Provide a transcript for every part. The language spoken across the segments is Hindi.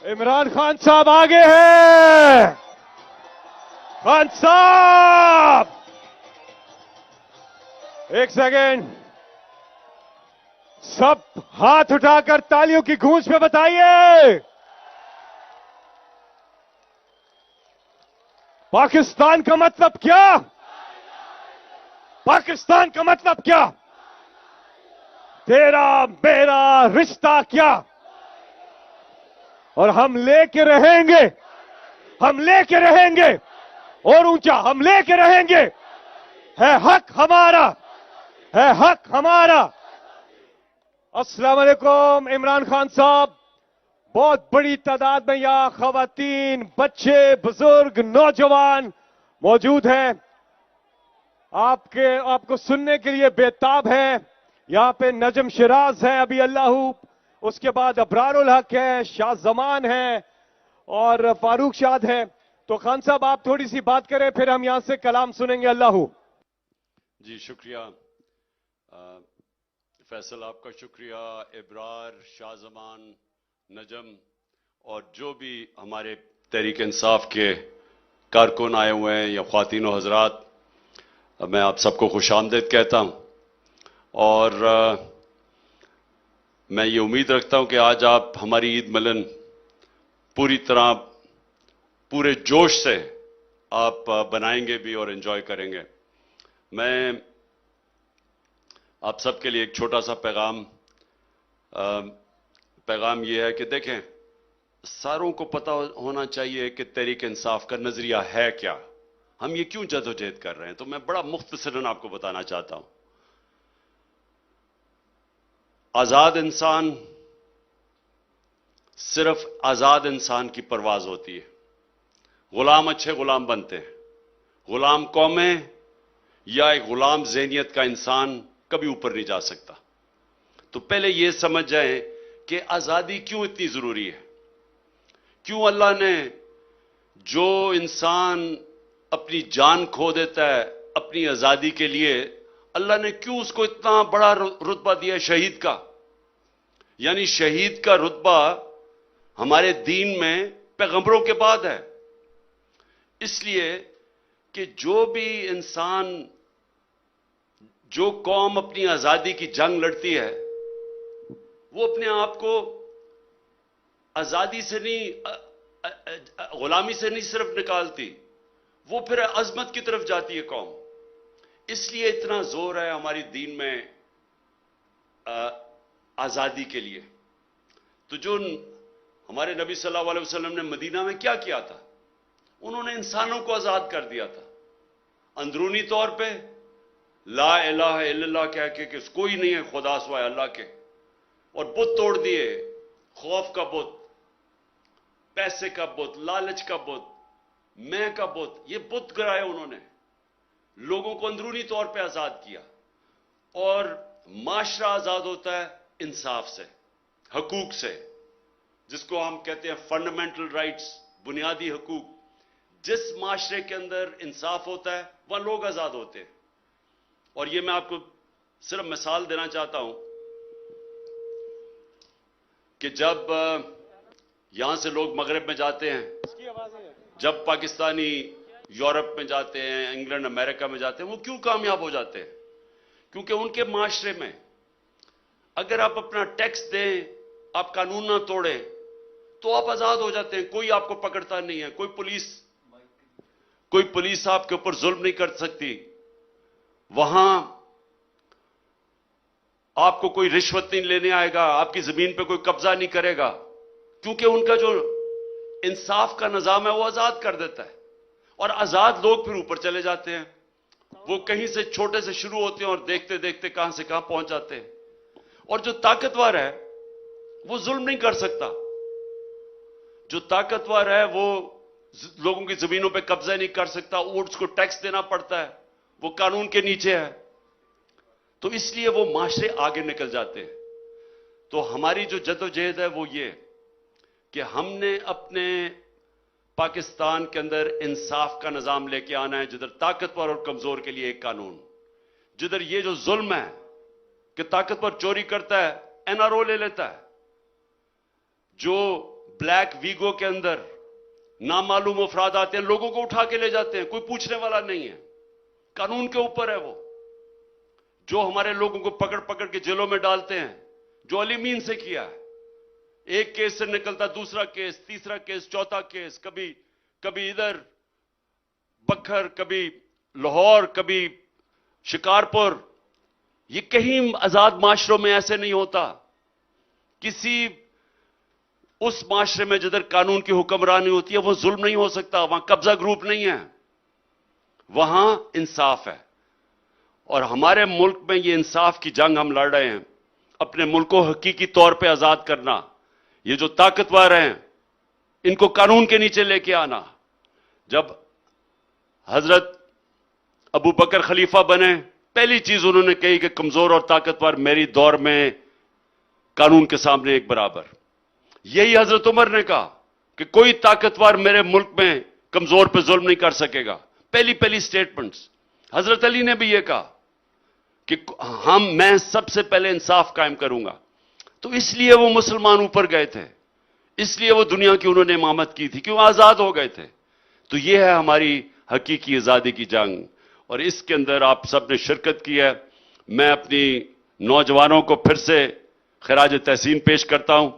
इमरान खान साहब आगे हैं। खान साहब, एक सेकेंड, सब हाथ उठाकर तालियों की गूंज पे बताइए, पाकिस्तान का मतलब क्या? पाकिस्तान का मतलब क्या? तेरा मेरा रिश्ता क्या? और हम लेके रहेंगे, हम लेके रहेंगे, और ऊंचा हम लेके रहेंगे। है हक हमारा, है हक हमारा। अस्सलाम वालेकुम। इमरान खान साहब, बहुत बड़ी तादाद में यहां खवातीन, बच्चे, बुजुर्ग, नौजवान मौजूद हैं। आपको सुनने के लिए बेताब है। यहां पे नजम शिराज है, अभी अल्लाहू, उसके बाद अबरारुल हक है, शाह जमान है और फारूक शाद है। तो खान साहब, आप थोड़ी सी बात करें, फिर हम यहां से कलाम सुनेंगे। अल्लाहू। जी शुक्रिया फैसल, आपका शुक्रिया। इब्रार, शाहजमान, नजम और जो भी हमारे तहरीक इंसाफ के कारकुन आए हुए हैं या ख्वातीन और हजरात, मैं आप सबको खुशामदीद कहता हूं। और मैं ये उम्मीद रखता हूं कि आज आप हमारी ईद मिलन पूरी तरह, पूरे जोश से आप बनाएंगे भी और एंजॉय करेंगे। मैं आप सबके लिए एक छोटा सा पैगाम यह है कि देखें, सारों को पता होना चाहिए कि तहरीक इंसाफ का नजरिया है क्या, हम ये क्यों जदोजहद कर रहे हैं। तो मैं बड़ा मुख्तसरन आपको बताना चाहता हूं। आजाद इंसान, सिर्फ आजाद इंसान की परवाज होती है। गुलाम अच्छे गुलाम बनते हैं। गुलाम कौमें या एक गुलाम ज़हनियत का इंसान कभी ऊपर नहीं जा सकता। तो पहले यह समझ जाएं कि आजादी क्यों इतनी जरूरी है। क्यों अल्लाह ने, जो इंसान अपनी जान खो देता है अपनी आजादी के लिए, अल्लाह ने क्यों उसको इतना बड़ा रुतबा दिया शहीद का। यानी शहीद का रुतबा हमारे दीन में पैगंबरों के बाद है। इसलिए कि जो भी इंसान, जो कौम अपनी आजादी की जंग लड़ती है, वो अपने आप को आजादी से नहीं, गुलामी से नहीं सिर्फ निकालती, वो फिर अजमत की तरफ जाती है कौम। इसलिए इतना जोर है हमारी दीन में आजादी के लिए। तो जो हमारे नबी सल्लल्लाहु अलैहि वसल्लम ने मदीना में क्या किया था, उन्होंने इंसानों को आजाद कर दिया था। अंदरूनी तौर पे ला इलाहा इल्लल्लाह कह के कि कोई नहीं है खुदा सिवाय अल्लाह के, और बुत तोड़ दिए। खौफ का बुत, पैसे का बुत, लालच का बुत, मैं का बुत, ये बुत गिराए उन्होंने। लोगों को अंदरूनी तौर पे आजाद किया। और माशरा आजाद होता है इंसाफ से, हकूक से, जिसको हम कहते हैं फंडामेंटल राइट्स, बुनियादी हकूक। जिस माशरे के अंदर इंसाफ होता है वहां लोग आजाद होते हैं। और ये मैं आपको सिर्फ मिसाल देना चाहता हूं कि जब यहां से लोग मगरिब में जाते हैं, जब पाकिस्तानी यूरोप में जाते हैं, इंग्लैंड अमेरिका में जाते हैं, वो क्यों कामयाब हो जाते हैं? क्योंकि उनके माशरे में अगर आप अपना टैक्स दें, आप कानून ना तोड़ें, तो आप आजाद हो जाते हैं। कोई आपको पकड़ता नहीं है, कोई पुलिस आपके ऊपर जुल्म नहीं कर सकती। वहां आपको कोई रिश्वत नहीं लेने आएगा, आपकी जमीन पे कोई कब्जा नहीं करेगा, क्योंकि उनका जो इंसाफ का निजाम है वो आजाद कर देता है। और आजाद लोग फिर ऊपर चले जाते हैं। वो कहीं से छोटे से शुरू होते हैं और देखते देखते कहां से कहां पहुंच जाते हैं। और जो ताकतवर है वो जुल्म नहीं कर सकता। जो ताकतवर है वो लोगों की जमीनों पे कब्जा नहीं कर सकता, उसको टैक्स देना पड़ता है, वो कानून के नीचे है। तो इसलिए वो माशरे आगे निकल जाते हैं। तो हमारी जो जद्दोजहद है वो ये कि हमने अपने पाकिस्तान के अंदर इंसाफ का निजाम लेके आना है, जिधर ताकतवर और कमजोर के लिए एक कानून, जिधर ये जो जुल्म है कि ताकतवर चोरी करता है एनआरओ ले लेता है, जो ब्लैक वीगो के अंदर नामालूम अफराद आते हैं, लोगों को उठा के ले जाते हैं, कोई पूछने वाला नहीं है, कानून के ऊपर है वो। जो हमारे लोगों को पकड़ पकड़ के जेलों में डालते हैं, जो अली मीन से किया है, एक केस से निकलता दूसरा केस, तीसरा केस, चौथा केस, कभी इधर बखर, कभी लाहौर, कभी शिकारपुर। ये कहीं आजाद माशरों में ऐसे नहीं होता। किसी उस माशरे में जिधर कानून की हुक्मरानी होती है वो जुल्म नहीं हो सकता, वहां कब्जा ग्रुप नहीं है, वहां इंसाफ है। और हमारे मुल्क में ये इंसाफ की जंग हम लड़ रहे हैं, अपने मुल्क को हकीकी तौर पे आजाद करना। ये जो ताकतवर हैं इनको कानून के नीचे लेके आना। जब हजरत अबू बकर खलीफा बने, पहली चीज उन्होंने कही कि कमजोर और ताकतवर मेरी दौर में कानून के सामने एक बराबर। यही हजरत उमर ने कहा कि कोई ताकतवर मेरे मुल्क में कमजोर पे जुल्म नहीं कर सकेगा। पहली स्टेटमेंट्स। हजरत अली ने भी यह कहा कि मैं सबसे पहले इंसाफ कायम करूंगा। तो इसलिए वो मुसलमान ऊपर गए थे, इसलिए वो दुनिया की उन्होंने इमामत की थी, क्यों आजाद हो गए थे। तो यह है हमारी हकीकी आजादी की जंग, और इसके अंदर आप सब ने शिरकत की है। मैं अपनी नौजवानों को फिर से खराज तहसीन पेश करता हूं,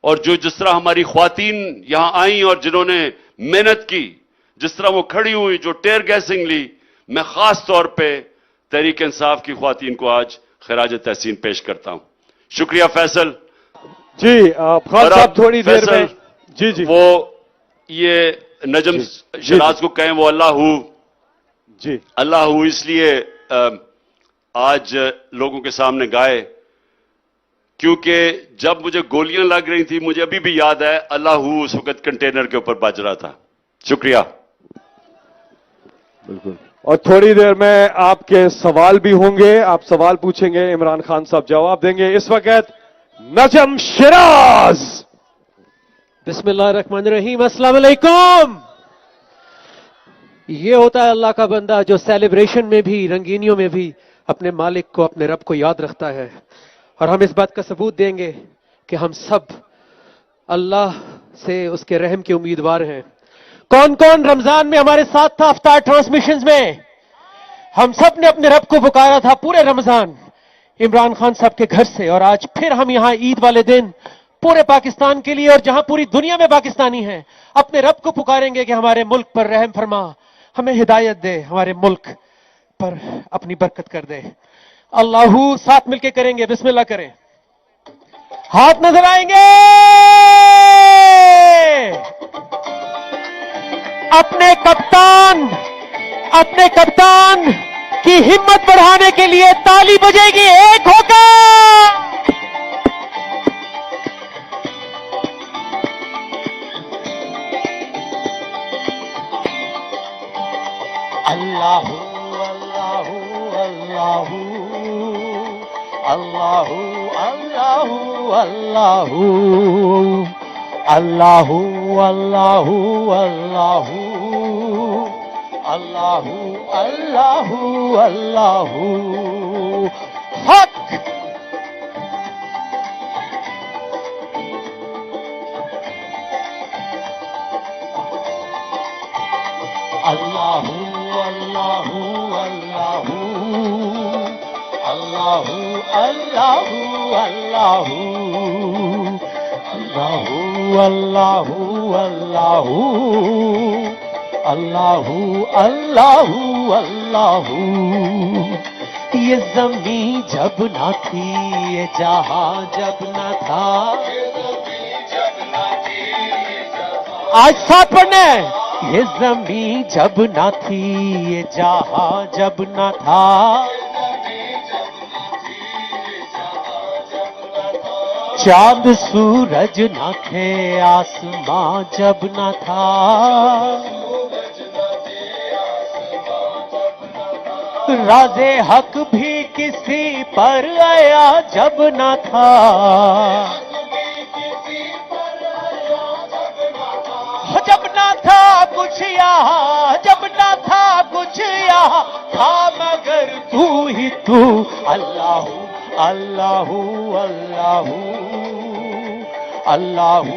और जो जिस तरह हमारी ख्वातीन यहां आई और जिन्होंने मेहनत की, जिस तरह वो खड़ी हुई, जो टेयर गैसिंग ली, मैं खास तौर पे तहरीक इंसाफ की ख्वातीन को आज खराज तहसीन पेश करता हूं। शुक्रिया फैसल जी। खान साहब थोड़ी देर में जी वो ये नजम शराज को कहें, वो अल्लाह हू इसलिए आज लोगों के सामने गाए क्योंकि जब मुझे गोलियां लग रही थी, मुझे अभी भी याद है अल्लाह हू उस वक्त कंटेनर के ऊपर बज रहा था। शुक्रिया। बिल्कुल। और थोड़ी देर में आपके सवाल भी होंगे, आप सवाल पूछेंगे, इमरान खान साहब जवाब देंगे। इस वक्त नजम शराज। बिस्मिल्लाहिर्रहमानिर्रहीम। अस्सलाम वालेकुम। ये होता है अल्लाह का बंदा जो सेलिब्रेशन में भी, रंगीनियों में भी अपने मालिक को, अपने रब को याद रखता है। और हम इस बात का सबूत देंगे कि हम सब अल्लाह से उसके रहम के उम्मीदवार हैं। कौन कौन रमजान में हमारे साथ था अफ्तार ट्रांसमिशंस में? हम सब ने अपने रब को पुकारा था पूरे रमजान इमरान खान साहब के घर से। और आज फिर हम यहां ईद वाले दिन पूरे पाकिस्तान के लिए, और जहां पूरी दुनिया में पाकिस्तानी हैं, अपने रब को पुकारेंगे कि हमारे मुल्क पर रहम फरमा, हमें हिदायत दे, हमारे मुल्क पर अपनी बरकत कर दे। अल्लाहू साथ मिलके करेंगे। बिस्मिल्लाह करें। हाथ नजर आएंगे। अपने कप्तान की हिम्मत बढ़ाने के लिए ताली बजेगी, एक होकर। अल्लाहू अल्लाहू अल्लाहू अल्लाहू अल्लाहू अल्लाहू अल्लाहू अल्लाहू अल्लाहू अल्लाहू अल्लाहू अल्लाहू हक। अल्लाहू अल्लाहू अल्लाहू अल्लाहू अल्लाहू अल्लाहू अल्लाहू अल्लाहू अल्लाहू अल्लाहू अल्लाहू। ये ज़मीं जब ना थी, ये जहां जब ना था, आज साथ पढ़ना है। ये ज़मीं जब ना थी, ये जहां जब ना था, चांद सूरज ना थे, आसमां जब ना था, राज़े हक भी किसी पर आया जब ना था, जब ना था कुछ यहाँ, जब ना था कुछ यहाँ था, मगर तू ही तू। अल्लाहू अल्लाहू अल्लाहू अल्लाहू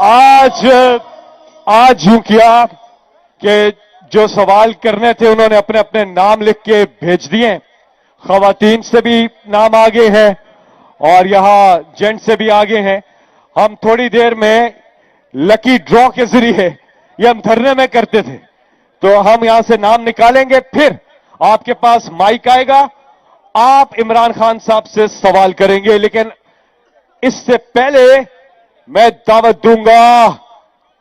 आज यूं किया कि जो सवाल करने थे उन्होंने अपने अपने नाम लिख के भेज दिए। खवातीन से भी नाम आगे हैं और यहां जेंट से भी आगे हैं। हम थोड़ी देर में लकी ड्रॉ के जरिए ये हम धरने में करते थे, तो हम यहां से नाम निकालेंगे, फिर आपके पास माइक आएगा, आप इमरान खान साहब से सवाल करेंगे। लेकिन इससे पहले मैं दावत दूंगा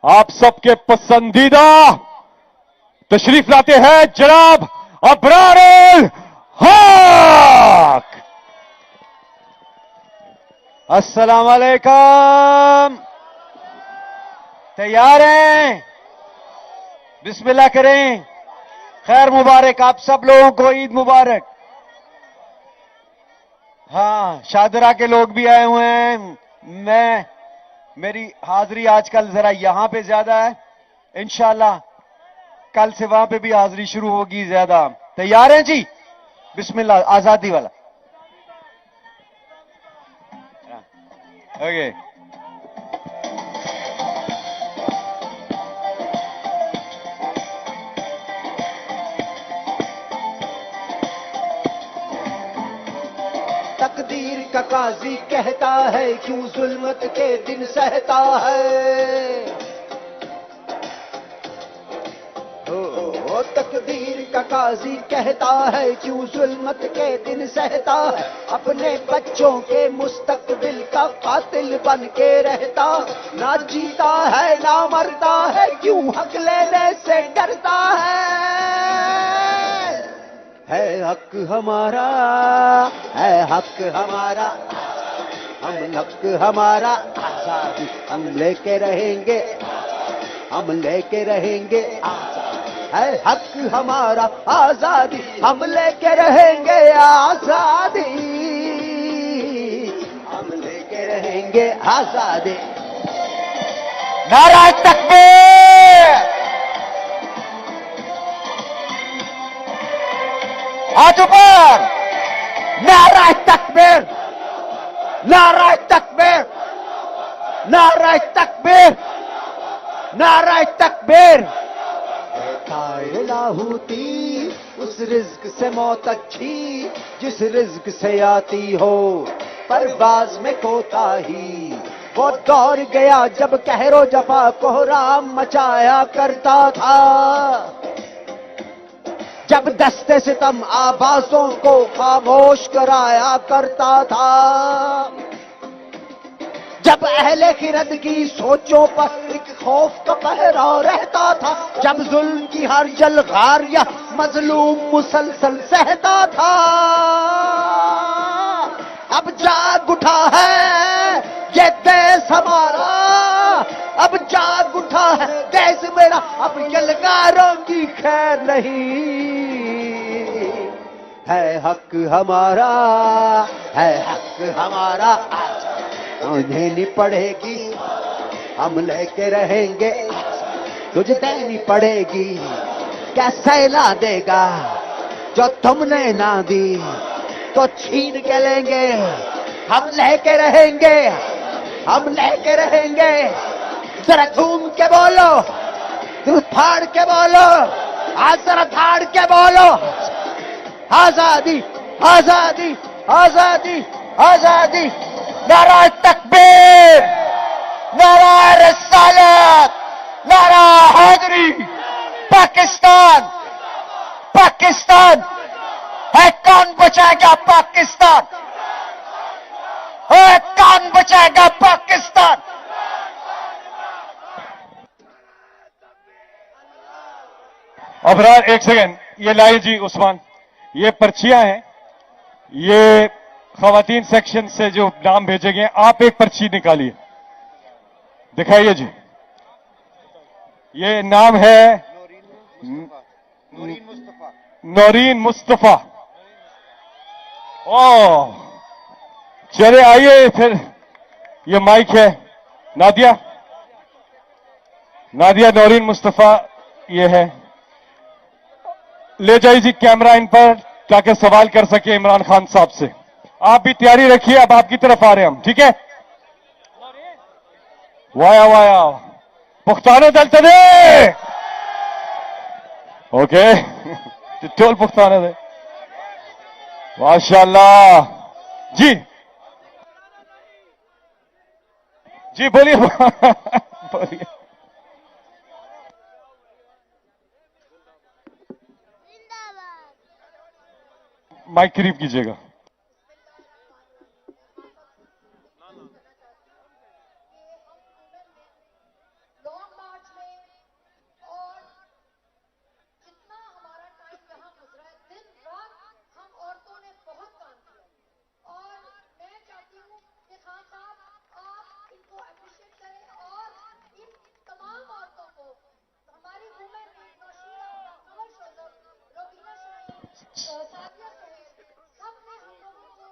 आप सबके पसंदीदा तशरीफ लाते हैं जनाब अबरारुल हक। अस्सलाम वालेकुम। तैयार हैं? बिस्मिल्लाह करें। खैर मुबारक आप सब लोगों को, ईद मुबारक। हाँ, शादरा के लोग भी आए हुए हैं। मेरी हाजिरी आजकल जरा यहां पे ज्यादा है, इंशाल्लाह कल से वहां पे भी हाजिरी शुरू होगी ज्यादा। तैयार हैं जी? बिस्मिल्लाह, आजादी वाला। ओके। तकदीर का काजी कहता है क्यों जुल्मत के दिन सहता है। ओ तकदीर का काजी कहता है क्यों जुल्मत के दिन सहता है। अपने बच्चों के मुस्तकबिल का कातिल बन के रहता, ना जीता है ना मरता है, क्यों हक लेने से डरता है हक हमारा, है हक हमारा, हम हक हमारा आजादी हम लेके रहेंगे, हम लेके रहेंगे। है हक हमारा आजादी हम लेके रहेंगे, आजादी हम लेके रहेंगे, आजादी। नारा तकबीर, हाथ ऊपर। नारा तकबीर, नारा तकबीर, नारा तकबीर, नारा तकबीर। लाहूती उस रिज्क से मौत अच्छी जिस रिज्क से आती हो, परवाज में कोताही। वो दौर गया जब कहरो जफा कोहराम मचाया करता था, जब दस्ते सितम आवाज़ों को खामोश कराया करता था, जब अहले खिरद की सोचों पर एक खौफ का पहरा रहता था, जब जुल्म की हर जलगार या मजलूम मुसलसल सहता था। अब जाग उठा है ये देश हमारा, अब जाग उठा है देश मेरा, अब यलगारों की खैर नहीं। है हक हमारा, है हक हमारा, उन्हें नहीं पड़ेगी हम लेके रहेंगे, तुझे देनी पड़ेगी। कैसे ला देगा जो तुमने ना दी, तो छीन के लेंगे, हम लेके रहेंगे, हम लेके रहेंगे। जरा घूम के बोलो, तू फाड़ के बोलो, आज जरा फाड़ के बोलो। आजादी आजादी आजादी आजादी। नारा तकबीर, नारा रिसालत, नारा हैदरी। पाकिस्तान, पाकिस्तान है, कौन बचाएगा पाकिस्तान? है कौन बचाएगा पाकिस्तान? अबरार एक सेकंड, ये लाइए जी उस्मान, ये पर्चियां हैं, ये खवातीन सेक्शन से जो नाम भेजे गए, आप एक पर्ची निकालिए, दिखाइए जी। ये नाम है नौरीन मुस्तफा। ओह, चले आइए फिर, ये माइक है नादिया, नादिया नौरीन मुस्तफा ये है। ले जाइए जी कैमरा इन पर, ताकि सवाल कर सके इमरान खान साहब से। आप भी तैयारी रखिए, अब आपकी तरफ आ रहे हैं हम, ठीक है? वाया वाया पुख्ताना दलतने ओके टोल पुख्ताना दे माशाल्लाह जी जी बोलिए बोलिए माइक करीब कीजिएगा लॉन्ग मार्च में और जितना हमारा टाइम यहाँ गुजरा है दिन रात हम औरतों ने बहुत काम किया और मैं चाहती हूँ कि खान साहब आप इनको अप्रिशिएट करें और इन तमाम औरतों को हमारी वुमेन लीग नौशीरा कमल शोजब रोबीना शाहीन सादिया सुहेल सब ने हम लोगों को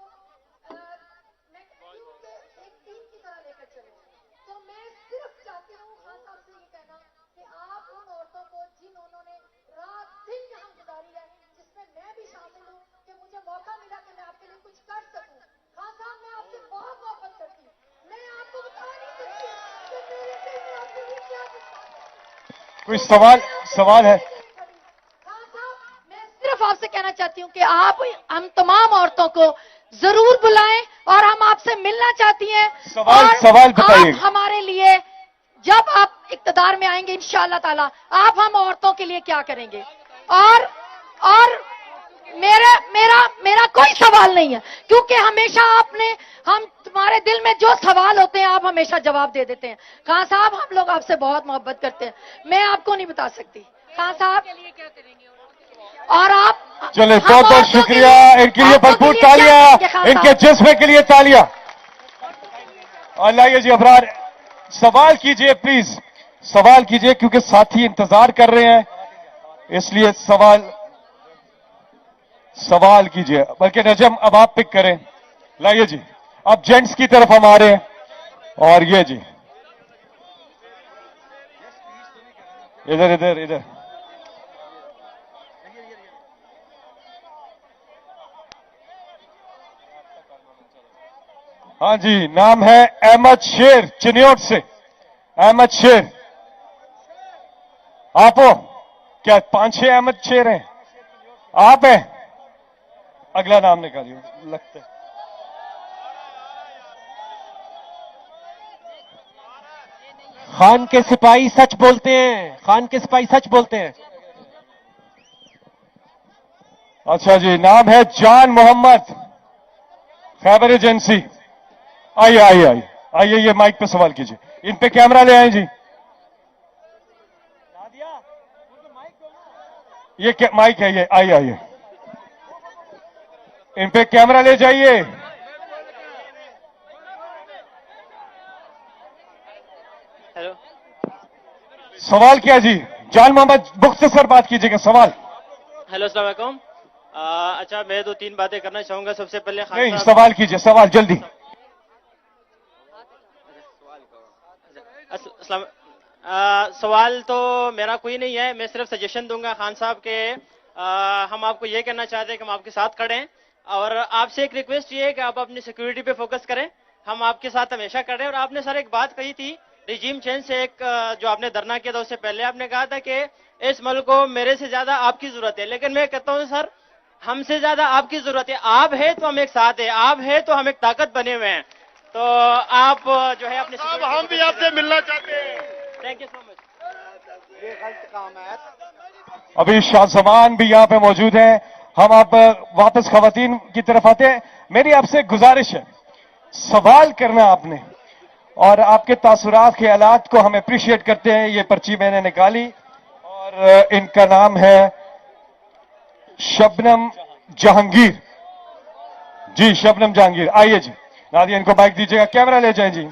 मैं कहती हूँ कि एक टीम की तरह लेकर चले तो मैं सिर्फ चाहती हूँ खान साहब से ये कहना कि आप उन औरतों को जिन्होंने रात दिन यहाँ गुजारी है जिसमें मैं भी शामिल हूँ कि मुझे मौका मिला कि मैं आपके लिए कुछ कर सकूँ खान साहब मैं आपसे बहुत मोहब्बत करती हूँ मैं आपको बता नहीं सकती कि मेरे दिल में आपके लिए क्या जज्बात है। कोई सवाल है खान साहब मैं सिर्फ आपसे कहना चाहती हूँ कि आप हम तमाम औरतों को जरूर बुलाएं और हम आपसे मिलना चाहती हैं सवाल बताइए। आप हमारे लिए जब आप इक्तदार में आएंगे इंशाअल्लाह ताला आप हम औरतों के लिए क्या करेंगे और मेरा कोई सवाल नहीं है क्योंकि हमेशा आपने हम तुम्हारे दिल में जो सवाल होते हैं आप हमेशा जवाब दे देते हैं खान साहब हम लोग आपसे बहुत मोहब्बत करते हैं मैं आपको नहीं बता सकती खान साहब के लिए क्या करेंगे और आप चले बहुत बहुत शुक्रिया इनके लिए भरपूर तालियां इनके जज्बे के लिए तालियां और लाइए जी अबरार सवाल कीजिए प्लीज सवाल कीजिए क्योंकि साथी इंतजार कर रहे हैं इसलिए सवाल कीजिए बल्कि नजम अब आप पिक करें लाइए जी अब जेंट्स की तरफ हम आ रहे हैं और ये जी इधर इधर इधर हाँ जी नाम है अहमद शेर चिन्योट से अहमद शेर आप हो क्या 5-6 अहमद शेर हैं आप हैं अगला नाम निकालिए लगता है खान के सिपाही सच बोलते हैं खान के सिपाही सच बोलते हैं अच्छा जी नाम है जान मोहम्मद खैबर एजेंसी आइए आइए आइए आइए ये माइक पे सवाल कीजिए इन पे कैमरा ले आए जी ये क्या माइक है ये आइए आइए इन पे कैमरा ले जाइए हेलो सवाल क्या जी जान मोहम्मद मुख्तसर बात कीजिएगा सवाल हेलो अस्सलाम वालेकुम अच्छा मैं 2-3 बातें करना चाहूंगा सबसे पहले खान नहीं साहब सवाल कीजिए सवाल जल्दी सवाल तो मेरा कोई नहीं है मैं सिर्फ सजेशन दूंगा खान साहब के हम आपको ये कहना चाहते हैं कि हम आपके साथ खड़े हैं और आपसे एक रिक्वेस्ट ये है कि आप अपनी सिक्योरिटी पे फोकस करें हम आपके साथ हमेशा खड़े हैं और आपने सर एक बात कही थी रिजीम चेंज से एक जो आपने धरना किया था उससे पहले आपने कहा था कि इस मुल्क को मेरे से ज्यादा आपकी जरूरत है लेकिन मैं कहता हूं सर हमसे ज्यादा आपकी जरूरत है आप है तो हम एक साथ है आप है तो हम एक ताकत बने हुए हैं तो आप जो है अपने हम भी आपसे मिलना चाहते हैं थैंक यू सो मच अभी शाहजमान भी यहाँ पे मौजूद हैं हम आप वापस खवातीन की तरफ आते हैं मेरी आपसे गुजारिश है सवाल करना आपने और आपके तासुरात ख्यालात को हम अप्रिशिएट करते हैं ये पर्ची मैंने निकाली और इनका नाम है शबनम जहांगीर जी शबनम जहांगीर आइए जी नादिया इनको माइक दीजिएगा कैमरा ले जाएं जी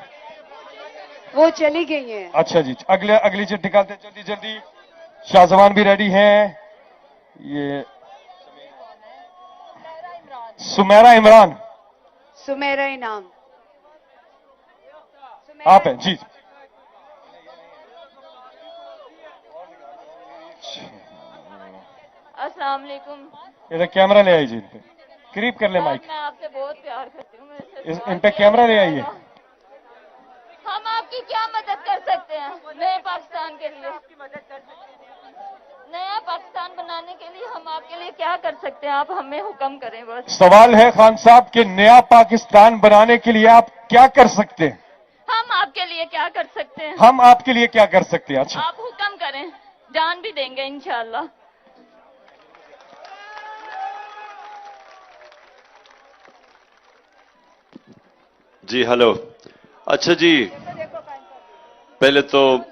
वो चली गई हैं अच्छा जी अगली चिट निकालते हैं जल्दी जल्दी शाहजमान भी रेडी हैं ये सुमेरा इमरान सुमेरा इनाम आप हैं जी अस्सलाम वालेकुम। इधर कैमरा ले आइए जी इन पे करीब कर ले माइक मैं आपसे बहुत प्यार करती हूँ इन पे कैमरा ले आइए हम आपकी क्या मदद नए पाकिस्तान के लिए, नया पाकिस्तान बनाने के लिए हम आपके लिए क्या कर सकते हैं? आप हमें हुक्म करें बस। सवाल है खान साहब कि नया पाकिस्तान बनाने के लिए आप क्या कर सकते हैं? हम आपके लिए क्या कर सकते हैं? हम आपके लिए क्या कर सकते हैं? अच्छा, आप हुक्म करें, जान भी देंगे इंशाल्लाह। जी हेलो। अच्छा जी, पहले तो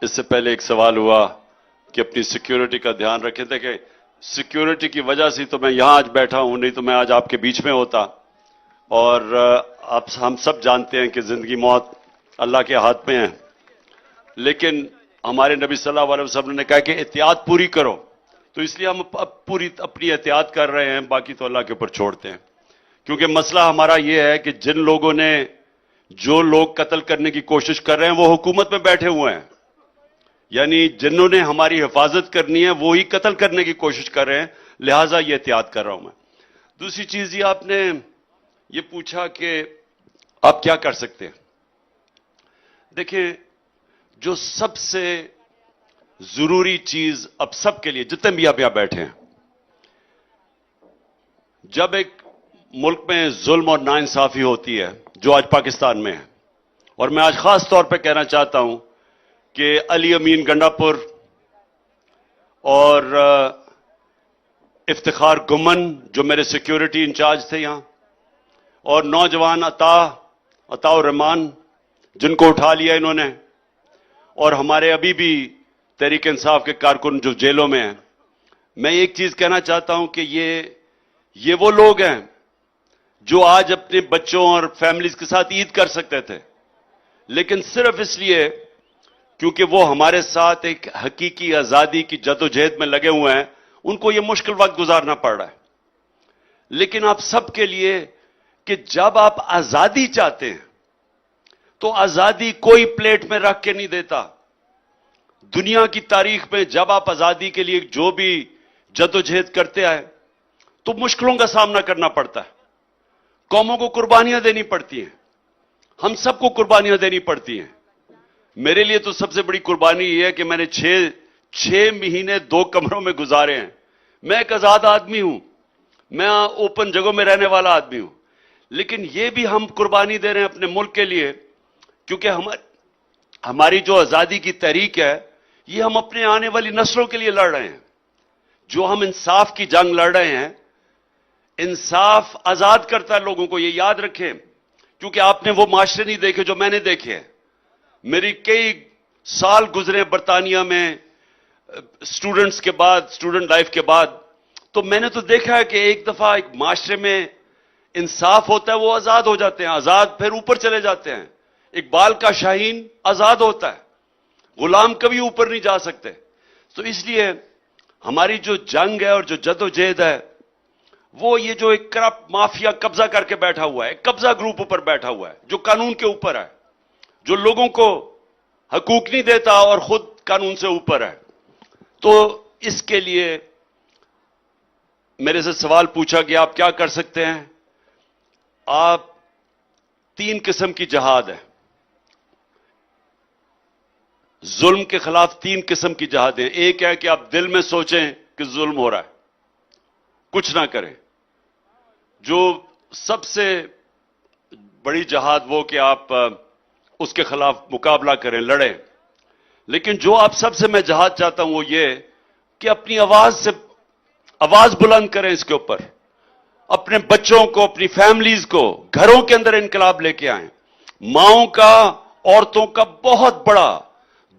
इससे पहले एक सवाल हुआ कि अपनी सिक्योरिटी का ध्यान रखें। देखें, सिक्योरिटी की वजह से तो मैं यहां आज बैठा हूं, नहीं तो मैं आज आपके बीच में होता। और आप हम सब जानते हैं कि जिंदगी मौत अल्लाह के हाथ में है, लेकिन हमारे नबी सल्लल्लाहु अलैहि वसल्लम ने कहा कि एहतियात पूरी करो, तो इसलिए हम अब पूरी अपनी एहतियात कर रहे हैं, बाकी तो अल्लाह के ऊपर छोड़ते हैं। क्योंकि मसला हमारा यह है कि जिन लोगों ने, जो लोग कत्ल करने की कोशिश कर रहे हैं वो हुकूमत में बैठे हुए हैं, यानी जिन्होंने हमारी हिफाजत करनी है वो ही कत्ल करने की कोशिश कर रहे हैं, लिहाजा ये एहतियात कर रहा हूं मैं। दूसरी चीज ये आपने ये पूछा कि आप क्या कर सकते हैं। देखिए, जो सबसे जरूरी चीज अब सबके लिए, जितने भी आप यहां बैठे हैं, जब एक मुल्क में जुल्म और नाइंसाफी होती है जो आज पाकिस्तान में है, और मैं आज खास तौर पे कहना चाहता हूं कि अली अमीन गंडापुर और इफ्तिखार गुमन जो मेरे सिक्योरिटी इंचार्ज थे यहां, और नौजवान अताउर रहमान जिनको उठा लिया इन्होंने, और हमारे अभी भी तहरीक इंसाफ के कारकुन जो जेलों में हैं, मैं एक चीज कहना चाहता हूं कि ये वो लोग हैं जो आज अपने बच्चों और फैमिलीज के साथ ईद कर सकते थे, लेकिन सिर्फ इसलिए क्योंकि वो हमारे साथ एक हकीकी आजादी की जदोजहद में लगे हुए हैं, उनको ये मुश्किल वक्त गुजारना पड़ रहा है। लेकिन आप सबके लिए कि जब आप आजादी चाहते हैं तो आजादी कोई प्लेट में रख के नहीं देता। दुनिया की तारीख में जब आप आजादी के लिए जो भी जदोजहद करते आए तो मुश्किलों का सामना करना पड़ता है, कौमों को कुर्बानियां देनी पड़ती हैं, हम सबको कुर्बानियां देनी पड़ती हैं। मेरे लिए तो सबसे बड़ी कुर्बानी यह है कि मैंने छह महीने 2 कमरों में गुजारे हैं। मैं एक आजाद आदमी हूं, मैं ओपन जगहों में रहने वाला आदमी हूं, लेकिन यह भी हम कुर्बानी दे रहे हैं अपने मुल्क के लिए, क्योंकि हमारी जो आजादी की तहरीक है ये हम अपने आने वाली नस्लों के लिए लड़ रहे हैं। जो हम इंसाफ की जंग लड़ रहे हैं, इंसाफ आजाद करता है लोगों को, ये याद रखें, क्योंकि आपने वो माशरे नहीं देखे जो मैंने देखे हैं। मेरी कई साल गुजरे बरतानिया में स्टूडेंट्स के बाद, स्टूडेंट लाइफ के बाद, तो मैंने तो देखा है कि एक दफा एक माशरे में इंसाफ होता है, वो आजाद हो जाते हैं, आजाद फिर ऊपर चले जाते हैं। इकबाल का शाहीन आजाद होता है, गुलाम कभी ऊपर नहीं जा सकते। तो इसलिए हमारी जो जंग है और जो जदोजहद है, वो ये जो एक करप्ट माफिया कब्जा करके बैठा हुआ है, कब्जा ग्रुप ऊपर बैठा हुआ है, जो कानून के ऊपर है, जो लोगों को हकूक नहीं देता और खुद कानून से ऊपर है। तो इसके लिए मेरे से सवाल पूछा कि आप क्या कर सकते हैं। आप 3 किस्म की जहाद है, जुल्म के खिलाफ 3 किस्म की जहाद है। एक है कि आप दिल में सोचें कि जुल्म हो रहा है, कुछ ना करें। जो सबसे बड़ी जहाद वो कि आप उसके खिलाफ मुकाबला करें, लड़ें। लेकिन जो आप सबसे मैं जहाद चाहता हूं वो ये कि अपनी आवाज बुलंद करें इसके ऊपर, अपने बच्चों को, अपनी फैमिलीज को, घरों के अंदर इनकलाब लेके आए। माओं का, औरतों का बहुत बड़ा,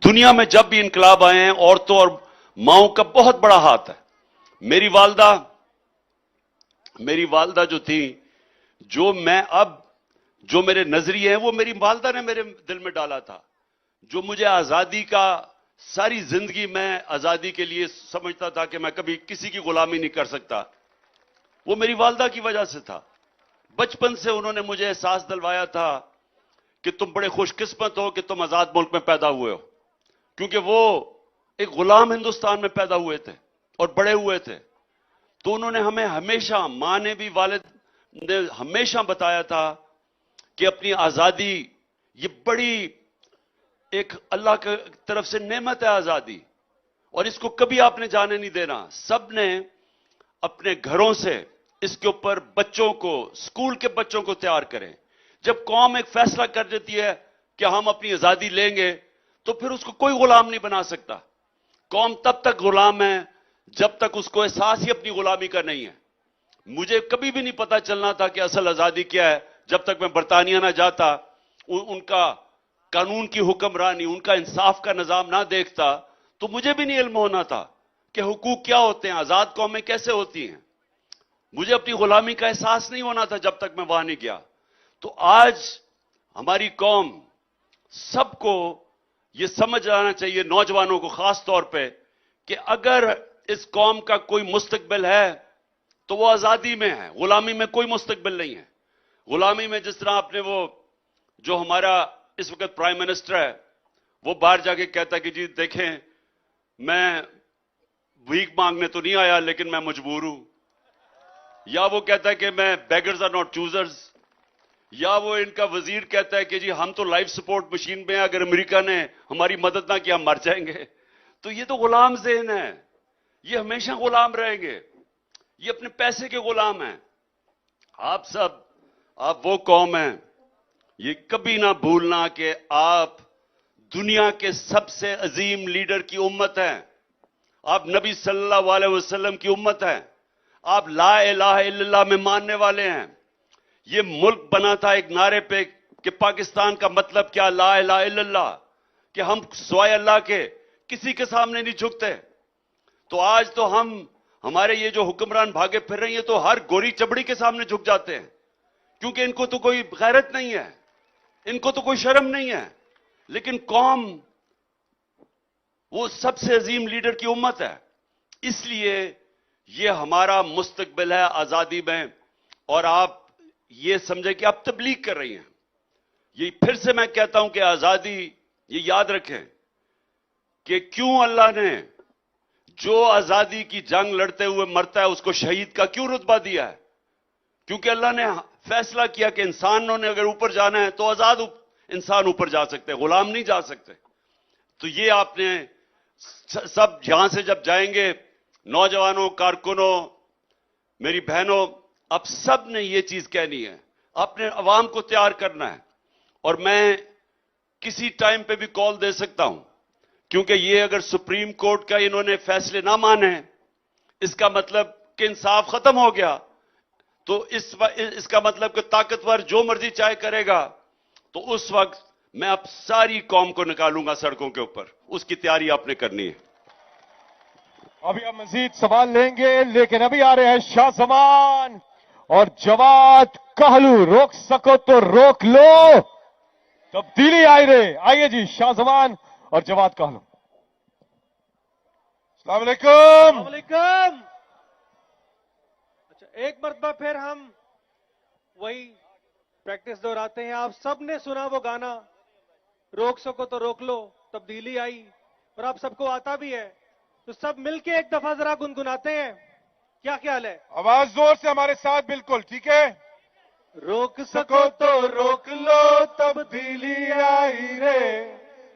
दुनिया में जब भी इनकलाब आए हैं, औरतों और माओं का बहुत बड़ा हाथ है। मेरी वालदा जो थी, जो मेरे नजरिए हैं वो मेरी वालदा ने मेरे दिल में डाला था। जो मुझे आजादी का, सारी जिंदगी मैं आजादी के लिए समझता था कि मैं कभी किसी की गुलामी नहीं कर सकता, वो मेरी वालदा की वजह से था। बचपन से उन्होंने मुझे एहसास दिलवाया था कि तुम बड़े खुशकिस्मत हो कि तुम आजाद मुल्क में पैदा हुए हो, क्योंकि वो एक गुलाम हिंदुस्तान में पैदा हुए थे और बड़े हुए थे। तो उन्होंने हमें हमेशा, मां ने भी, वालिद ने हमेशा बताया था कि अपनी आजादी ये बड़ी एक अल्लाह की तरफ से नेमत है आजादी, और इसको कभी आपने जाने नहीं देना। सबने अपने घरों से इसके ऊपर बच्चों को, स्कूल के बच्चों को तैयार करें। जब कौम एक फैसला कर देती है कि हम अपनी आजादी लेंगे, तो फिर उसको कोई गुलाम नहीं बना सकता। कौम तब तक गुलाम है जब तक उसको एहसास ही अपनी गुलामी का नहीं है। मुझे कभी भी नहीं पता चलना था कि असल आजादी क्या है जब तक मैं बरतानिया ना जाता, उनका कानून की हुक्मरानी, उनका इंसाफ का निजाम ना देखता, तो मुझे भी नहीं इल्म होना था कि हुकूक क्या होते हैं, आजाद कौमें कैसे होती हैं। मुझे अपनी गुलामी का एहसास नहीं होना था जब तक मैं वहां नहीं गया। तो आज हमारी कौम, सबको यह समझ आना चाहिए, नौजवानों को खास तौर पे, कि अगर इस कौम का कोई मुस्तकबिल है तो वो आजादी में है, गुलामी में कोई मुस्तकबिल नहीं है। गुलामी में जिस तरह आपने वो, जो हमारा इस वक्त प्राइम मिनिस्टर है, वो बाहर जाके कहता है कि जी देखें, मैं भीख मांगने तो नहीं आया लेकिन मैं मजबूर हूं, या वो कहता है कि मैं बेगर्स आर नॉट चूजर्स, या वो इनका वजीर कहता है कि जी हम तो लाइफ सपोर्ट मशीन में हैं, अगर अमेरिका ने हमारी मदद ना की हम मर जाएंगे। तो ये तो गुलाम ज़हन है, ये हमेशा गुलाम रहेंगे, ये अपने पैसे के गुलाम हैं। आप सब, आप वो कौम हैं, ये कभी ना भूलना कि आप दुनिया के सबसे अजीम लीडर की उम्मत हैं। आप नबी सल्लल्लाहु अलैहि वसल्लम की उम्मत हैं। आप ला इलाहा इल्लल्लाह में मानने वाले हैं। ये मुल्क बना था एक नारे पे कि पाकिस्तान का मतलब क्या, ला इलाहा इल्लल्लाह, कि हम सिवाय अल्लाह के किसी के सामने नहीं झुकते। तो आज तो हमारे ये जो हुक्मरान भागे फिर रहे हैं, तो हर गोरी चबड़ी के सामने झुक जाते हैं, क्योंकि इनको तो कोई गैरत नहीं है, इनको तो कोई शर्म नहीं है। लेकिन कौम वो सबसे अजीम लीडर की उम्मत है, इसलिए ये हमारा मुस्तकबिल है आजादी में। और आप ये समझे कि आप तबलीग कर रही हैं। ये फिर से मैं कहता हूं कि आजादी, ये याद रखें कि क्यों अल्लाह ने जो आजादी की जंग लड़ते हुए मरता है उसको शहीद का क्यों रुतबा दिया है? क्योंकि अल्लाह ने फैसला किया कि इंसानों ने अगर ऊपर जाना है तो आजाद इंसान ऊपर जा सकते हैं, गुलाम नहीं जा सकते। तो ये आपने सब यहां से जब जाएंगे, नौजवानों, कारकुनों, मेरी बहनों, आप सब ने ये चीज कहनी है, अपने अवाम को तैयार करना है। और मैं किसी टाइम पे भी कॉल दे सकता हूं, क्योंकि ये अगर सुप्रीम कोर्ट का इन्होंने फैसले ना माने, इसका मतलब कि इंसाफ खत्म हो गया, तो इसका मतलब कि ताकतवर जो मर्जी चाहे करेगा, तो उस वक्त मैं अब सारी कौम को निकालूंगा सड़कों के ऊपर। उसकी तैयारी आपने करनी है। अभी हम मजीद सवाल लेंगे, लेकिन अभी आ रहे हैं शाहजमान और जवाद कहलू। रोक सको तो रोक लो, तब्दीली आई रे। आइए जी, शाहजमान और जवाद कहलू। अस्सलाम वालेकुम। वालेकुम। अच्छा, एक मरतबा फिर हम वही प्रैक्टिस दोहराते हैं। आप सब ने सुना वो गाना, रोक सको तो रोक लो, तब्दीली आई, और आप सबको आता भी है, तो सब मिलके एक दफा जरा गुनगुनाते हैं। क्या ख्याल है? आवाज जोर से हमारे साथ, बिल्कुल ठीक है। रोक सको तो रोक लो, तब्दीली आई रे,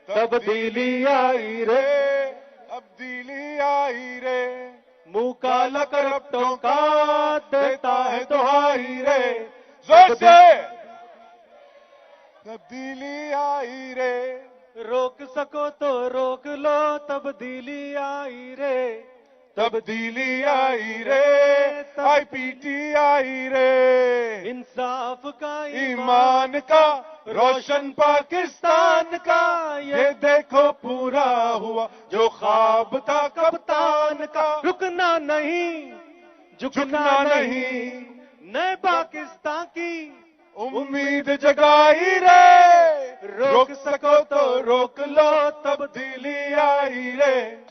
तब्दीली आई रे, तब्दीली आई रे। मुंह काला करप्टों का देता है दुहाई रे। जोर से। तब्दीली आई रे। रोक सको तो रोक लो, तब्दीली आई रे, तब्दीली आई रे। आईपीटी आई रे। इंसाफ का, ईमान का, रोशन पाकिस्तान का, ये देखो पूरा हुआ जो ख्वाब था कप्तान का। रुकना नहीं, झुकना नहीं, नए पाकिस्तान की उम्मीद जगाई रे। रोक सको तो रोक लो, तब्दीली आई रे।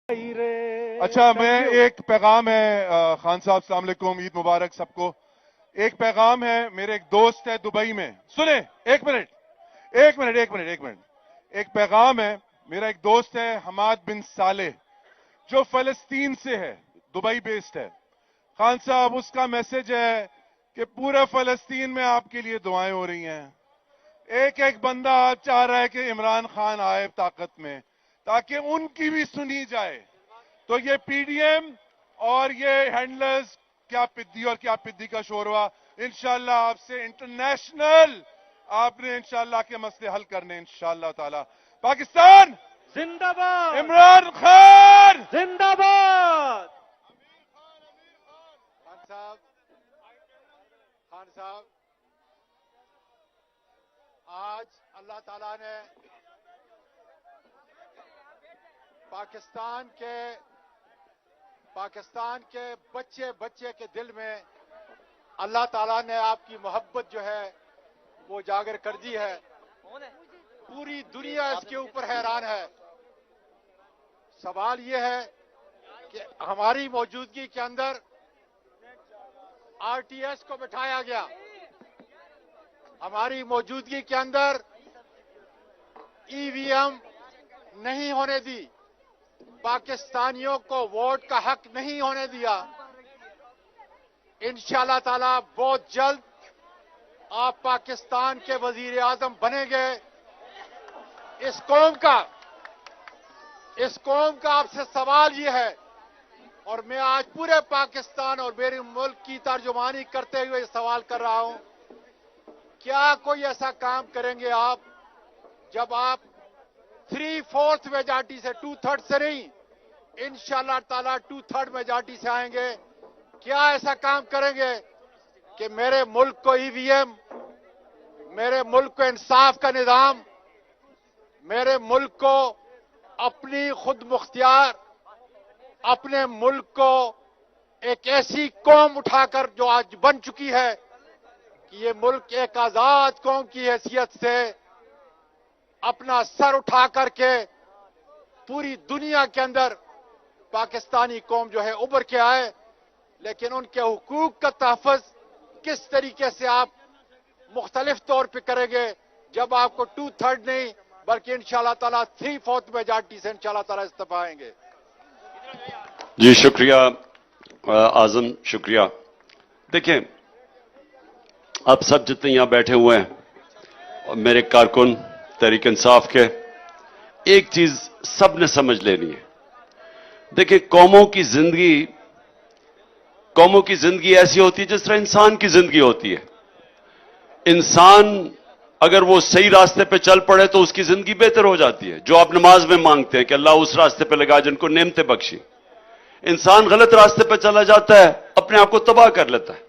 अच्छा, मैं एक पैगाम है खान साहब, अस्सलाम वालेकुम, ईद मुबारक सबको। एक पैगाम है, मेरे एक दोस्त है दुबई में, सुने, एक मिनट। एक पैगाम है, मेरा एक दोस्त है हमाद बिन साले, जो फलस्तीन से है, दुबई बेस्ड है। खान साहब, उसका मैसेज है कि पूरा फलस्तीन में आपके लिए दुआएं हो रही हैं। एक एक बंदा चाह रहा है कि इमरान खान आए ताकत में, ताकि उनकी भी सुनी जाए। तो ये पीडीएम और ये हैंडलर्स, क्या पिद्दी और क्या पिद्दी का शोरवा, इंशाल्लाह आपसे इंटरनेशनल आपने इंशाल्लाह के मसले हल करने इंशाल्लाह ताला। पाकिस्तान जिंदाबाद, इमरान खान जिंदाबाद। खान साहब, आज अल्लाह ताला ने पाकिस्तान के बच्चे बच्चे के दिल में अल्लाह ताला ने आपकी मोहब्बत जो है वो जागर कर दी है। पूरी दुनिया इसके ऊपर हैरान है। सवाल ये है कि हमारी मौजूदगी के अंदर आरटीएस को बिठाया गया, हमारी मौजूदगी के अंदर ईवीएम नहीं होने दी, पाकिस्तानियों को वोट का हक नहीं होने दिया। इंशाल्लाह ताला बहुत जल्द आप पाकिस्तान के वजीर आजम बनेंगे। इस कौम का आपसे सवाल ये है, और मैं आज पूरे पाकिस्तान और मेरे मुल्क की तर्जुमानी करते हुए सवाल कर रहा हूं, क्या कोई ऐसा काम करेंगे आप, जब आप 3/4 मेजॉरिटी से, 2/3 से नहीं, इंशाल्लाह ताला 2/3 मेजॉरिटी से आएंगे, क्या ऐसा काम करेंगे कि मेरे मुल्क को ईवीएम, मेरे मुल्क को इंसाफ का निजाम, मेरे मुल्क को अपनी खुद मुख्तियार, अपने मुल्क को एक ऐसी कौम उठाकर जो आज बन चुकी है कि ये मुल्क एक आजाद कौम की हैसियत से अपना सर उठा करके पूरी दुनिया के अंदर पाकिस्तानी कौम जो है उभर के आए। लेकिन उनके हुकूक का तहफ़्फ़ुज़ किस तरीके से आप मुख्तलिफ तौर पे करेंगे, जब आपको 2/3 नहीं बल्कि इंशाल्लाह ताला 3/4 मेजॉरिटी से इंशाल्लाह ताला इस्तीफा आएंगे। जी शुक्रिया आजम, शुक्रिया। देखिए, आप सब जितने यहां बैठे हुए हैं और मेरे कारकुन तहरीक इंसाफ के, एक चीज सबने समझ लेनी है। देखिए, कौमों की जिंदगी ऐसी होती है जिस तरह इंसान की जिंदगी होती है। इंसान अगर वो सही रास्ते पे चल पड़े तो उसकी जिंदगी बेहतर हो जाती है, जो आप नमाज में मांगते हैं कि अल्लाह उस रास्ते पे लगा जिनको नेमतें बख्शी। इंसान गलत रास्ते पे चला जाता है, अपने आप को तबाह कर लेता है।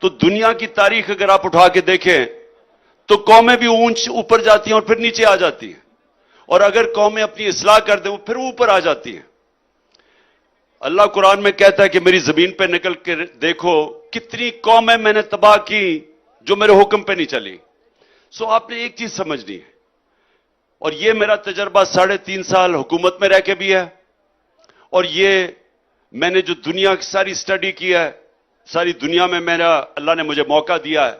तो दुनिया की तारीख अगर आप उठा के देखें तो कौमें भी ऊपर जाती हैं और फिर नीचे आ जाती हैं, और अगर कौमें अपनी इस्लाह कर दें फिर ऊपर आ जाती हैं। अल्लाह कुरान में कहता है कि मेरी जमीन पे निकल के देखो कितनी कौमें मैंने तबाह की जो मेरे हुक्म पे नहीं चली। सो आपने एक चीज समझनी है, और यह मेरा तजर्बा 3.5 साल हुकूमत में रह के भी है, और ये मैंने जो दुनिया की सारी स्टडी की है, सारी दुनिया में मेरा अल्लाह ने मुझे मौका दिया है।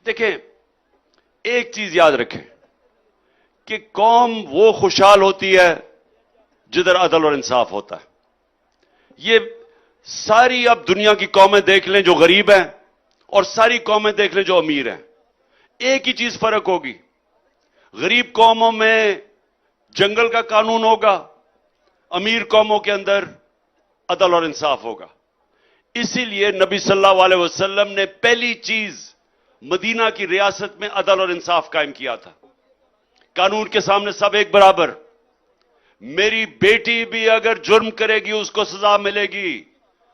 देखें, एक चीज याद रखें कि कौम वो खुशहाल होती है जिधर अदल और इंसाफ होता है। ये सारी अब दुनिया की कौमें देख लें जो गरीब हैं, और सारी कौमें देख लें जो अमीर हैं, एक ही चीज फर्क होगी, गरीब कौमों में जंगल का कानून होगा, अमीर कौमों के अंदर अदल और इंसाफ होगा। इसीलिए नबी सल्लल्लाहु अलैहि वसल्लम ने पहली चीज मदीना की रियासत में अदल और इंसाफ कायम किया था। कानून के सामने सब एक बराबर। मेरी बेटी भी अगर जुर्म करेगी उसको सजा मिलेगी,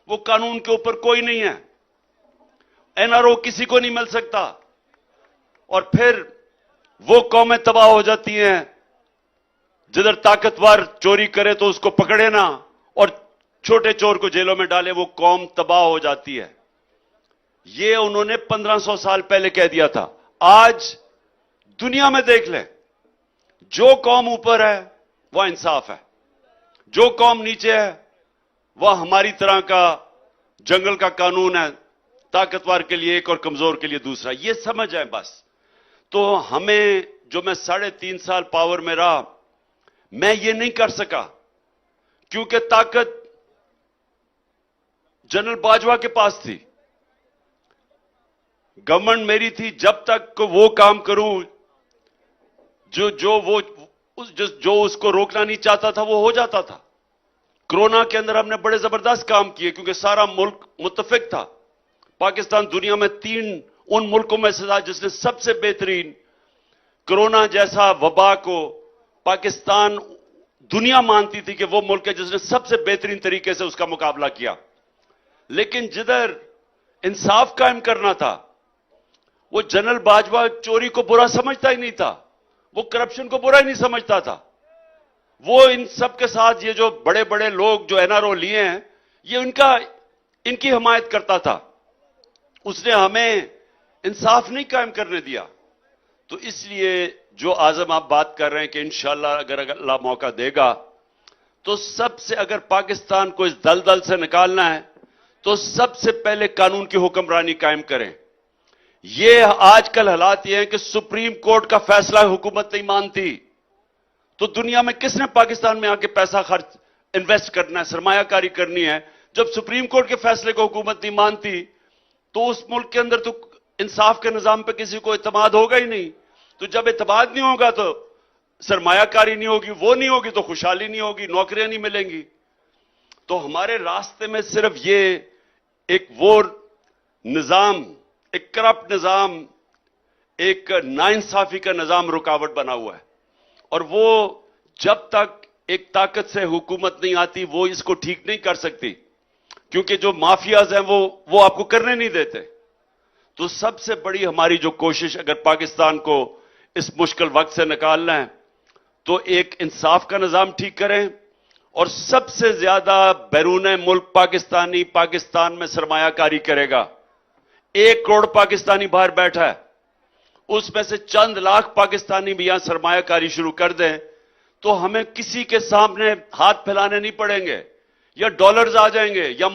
वो कानून के ऊपर कोई नहीं है। एनआरओ किसी को नहीं मिल सकता। और फिर वो कौमें तबाह हो जाती हैं जिधर ताकतवर चोरी करे तो उसको पकड़े ना और छोटे चोर को जेलों में डाले, वो कौम तबाह हो जाती है। ये उन्होंने 1500 साल पहले कह दिया था। आज दुनिया में देख लें, जो कौम ऊपर है वह इंसाफ है, जो कौम नीचे है वह हमारी तरह का जंगल का कानून है, ताकतवर के लिए एक और कमजोर के लिए दूसरा, ये समझ है बस। तो हमें, जो मैं 3.5 साल पावर में रहा, मैं ये नहीं कर सका क्योंकि ताकत जनरल बाजवा के पास थी, गवर्नमेंट मेरी थी। जब तक वो काम करूं जो उसको रोकना नहीं चाहता था वो हो जाता था। कोरोना के अंदर हमने बड़े जबरदस्त काम किए क्योंकि सारा मुल्क मुत्तफिक था। पाकिस्तान दुनिया में 3 उन मुल्कों में से था जिसने सबसे बेहतरीन कोरोना जैसा वबा को, पाकिस्तान दुनिया मानती थी कि वो मुल्क है जिसने सबसे बेहतरीन तरीके से उसका मुकाबला किया। लेकिन जिधर इंसाफ कायम करना था, वो जनरल बाजवा चोरी को बुरा समझता ही नहीं था, वो करप्शन को बुरा ही नहीं समझता था। वो इन सब के साथ ये जो बड़े बड़े लोग जो एनआरओ लिए हैं, ये इनकी हिमायत करता था। उसने हमें इंसाफ नहीं कायम करने दिया। तो इसलिए जो आजम आप बात कर रहे हैं कि इंशाअल्लाह अगर अल्लाह मौका देगा तो सबसे, अगर पाकिस्तान को इस दलदल से निकालना है तो सबसे पहले कानून की हुक्मरानी कायम करें। ये आजकल हालात ये हैं कि सुप्रीम कोर्ट का फैसला हुकूमत नहीं मानती, तो दुनिया में किसने पाकिस्तान में आके पैसा खर्च इन्वेस्ट करना है, सरमायाकारी करनी है? जब सुप्रीम कोर्ट के फैसले को हुकूमत नहीं मानती तो उस मुल्क के अंदर तो इंसाफ के निजाम पे किसी को इत्मीनान होगा ही नहीं। तो जब इत्मीनान नहीं होगा तो सरमायाकारी नहीं होगी, वो नहीं होगी तो खुशहाली नहीं होगी, नौकरियां नहीं मिलेंगी। तो हमारे रास्ते में सिर्फ ये एक वो निजाम, एक करप्ट निजाम, एक नाइंसाफी का निजाम रुकावट बना हुआ है। और वो जब तक एक ताकत से हुकूमत नहीं आती वो इसको ठीक नहीं कर सकती, क्योंकि जो माफियाज हैं वो आपको करने नहीं देते। तो सबसे बड़ी हमारी जो कोशिश, अगर पाकिस्तान को इस मुश्किल वक्त से निकालना है तो एक इंसाफ का निजाम ठीक करें, और सबसे ज्यादा बैरून मुल्क पाकिस्तानी पाकिस्तान में सरमायाकारी करेगा। 1 करोड़ पाकिस्तानी बाहर बैठा है, उसमें से चंद लाख पाकिस्तानी भी यहां सरमायाकारी शुरू कर दें तो हमें किसी के सामने हाथ फैलाने नहीं पड़ेंगे, या डॉलर्स आ जाएंगे, या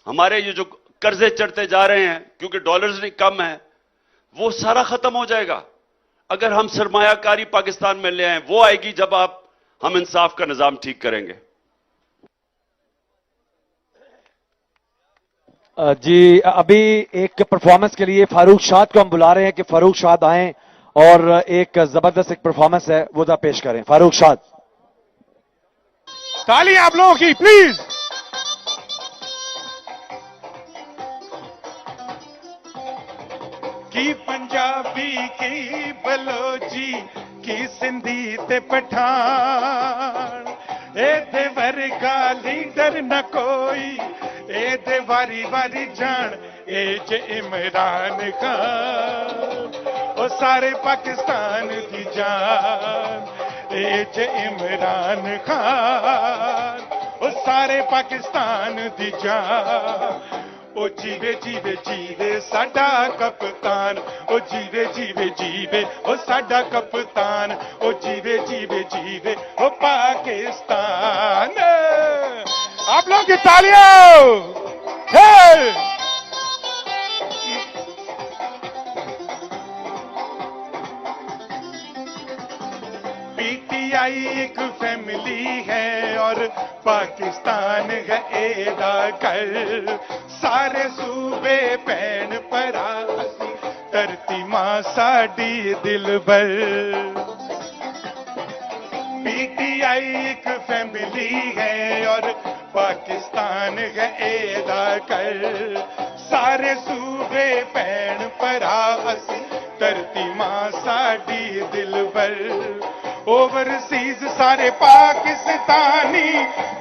हमारे ये जो कर्जे चढ़ते जा रहे हैं क्योंकि डॉलर्स नहीं कम है, वो सारा खत्म हो जाएगा अगर हम सरमायाकारी पाकिस्तान में ले आए। वो आएगी जब हम इंसाफ का निजाम ठीक करेंगे। जी, अभी एक परफॉर्मेंस के लिए फारूक शाद को हम बुला रहे हैं कि फारूक शाद आए और एक जबरदस्त एक परफॉर्मेंस है वो दा पेश करें। फारूक शाद, ताली आप लोगों की प्लीज। की पंजाबी की बलोची की सिंधी ते पठान, ए वर्गा लीडर न कोई, ए वारी वारी जान ए जे इमरान खान, ओ सारे पाकिस्तान की जान ए जे इमरान खान, ओ सारे पाकिस्तान की जान। ओ जीवे जीवे जीवे साडा कप्तान, ओ जीवे जीवे जीवे ओ साडा कप्तान, ओ जीवे जीवे जीवे ओ पाकिस्तान। आप लोगों की तालियां। पीटीआई एक फैमिली है और पाकिस्तान है एदा घर, सारे सूबे पैन परा धरती मां साडी दिलबर। पीटीआई एक फैमिली है और पाकिस्तान है एदा घर, सारे सूबे पैन परा धरती मां साडी दिलबर। ओवरसीज सारे पाकिस्तानी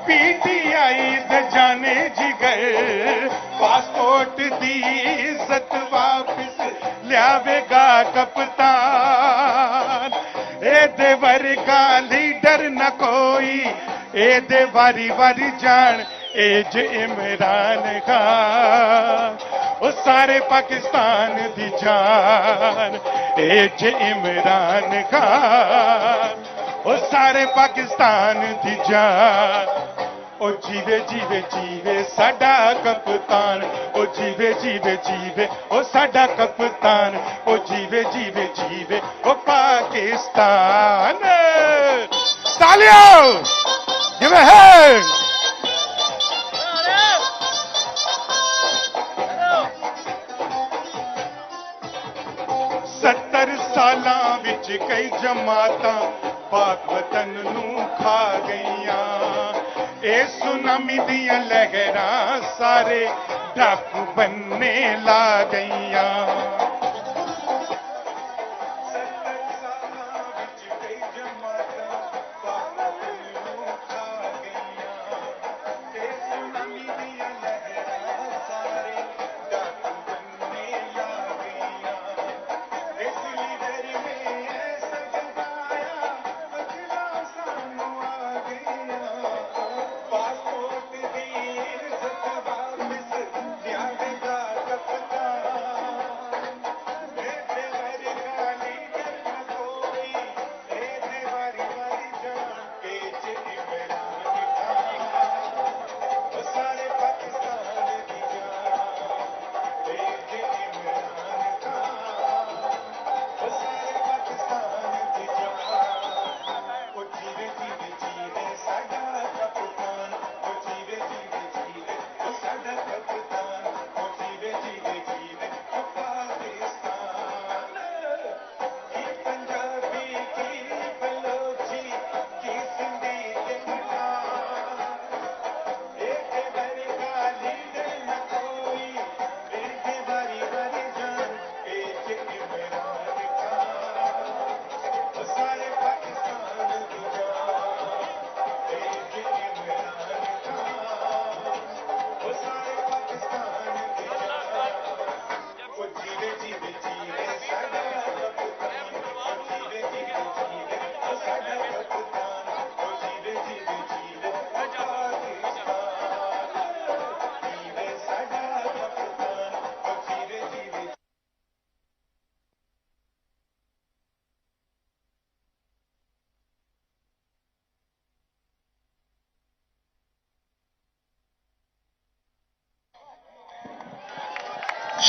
पीटीआई दे जाने जिगर, पासपोर्ट दी इज्जत वापस लियावेगा कप्तान, ए दे वर्गा लीडर न कोई, ए दे वारी वारी जान ए जे इमरान खान, ओ सारे पाकिस्तान दी जान ए जे इमरान खान, ओ सारे पाकिस्तान दी जान ओ जीवे जीवे जीवे साडा कप्तान ओ जीवे जीवे जीवे ओ साडा कप्तान ओ जीवे जीवे जीवे ओ पाकिस्तान तालियां गिव अ हैंड 70 ਸਾਲਾਂ ਵਿੱਚ ਕਈ ਜਮਾਤਾਂ ਪਾਕ ਵਤਨ ਨੂੰ ਖਾ ਗਈਆਂ ਇਹ ਸੁਨਾਮੀ ਦੀਆਂ ਲਹਿਰਾਂ ਸਾਰੇ ਡਾਕੂ ਬੰਨੇ ਲਾ ਗਈਆਂ 70 ਸਾਲਾਂ ਵਿੱਚ ਕਈ ਜਮਾਤਾਂ ਪਾਕ ਵਤਨ ਨੂੰ ਖਾ ਗਈਆਂ ਇਹ ਸੁਨਾਮੀ ਦੀਆਂ ਲਹਿਰਾਂ ਸਾਰੇ ਡਾਕੂ ਬੰਨੇ ਲਾ ਗਈਆਂ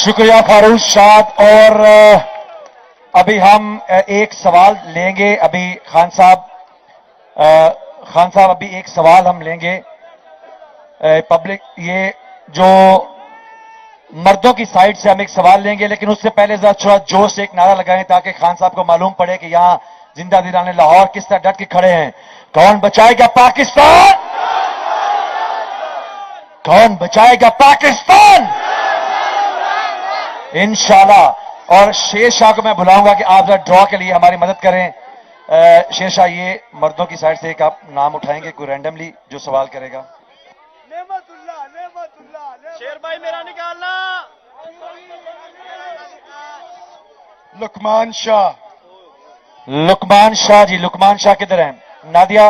शुक्रिया फारूक शाद। और अभी हम एक सवाल लेंगे। अभी खान साहब अभी एक सवाल हम लेंगे पब्लिक, ये जो मर्दों की साइड से हम एक सवाल लेंगे, लेकिन उससे पहले जरा थोड़ा जोश से एक नारा लगाएं ताकि खान साहब को मालूम पड़े कि यहां जिंदा दिलाने लाहौर किस तरह डट के खड़े हैं। कौन बचाएगा पाकिस्तान? कौन बचाएगा पाकिस्तान? इंशाल्लाह। और शेर शाह को मैं बुलाऊंगा कि आप जरा ड्रॉ के लिए हमारी मदद करें। शेर शाह, ये मर्दों की साइड से एक आप नाम उठाएंगे कोई रैंडमली जो सवाल करेगा। शेर भाई मेरा निकालना। लुकमान शाह। लुकमान शाह जी, लुकमान शाह किधर हैं? नादिया,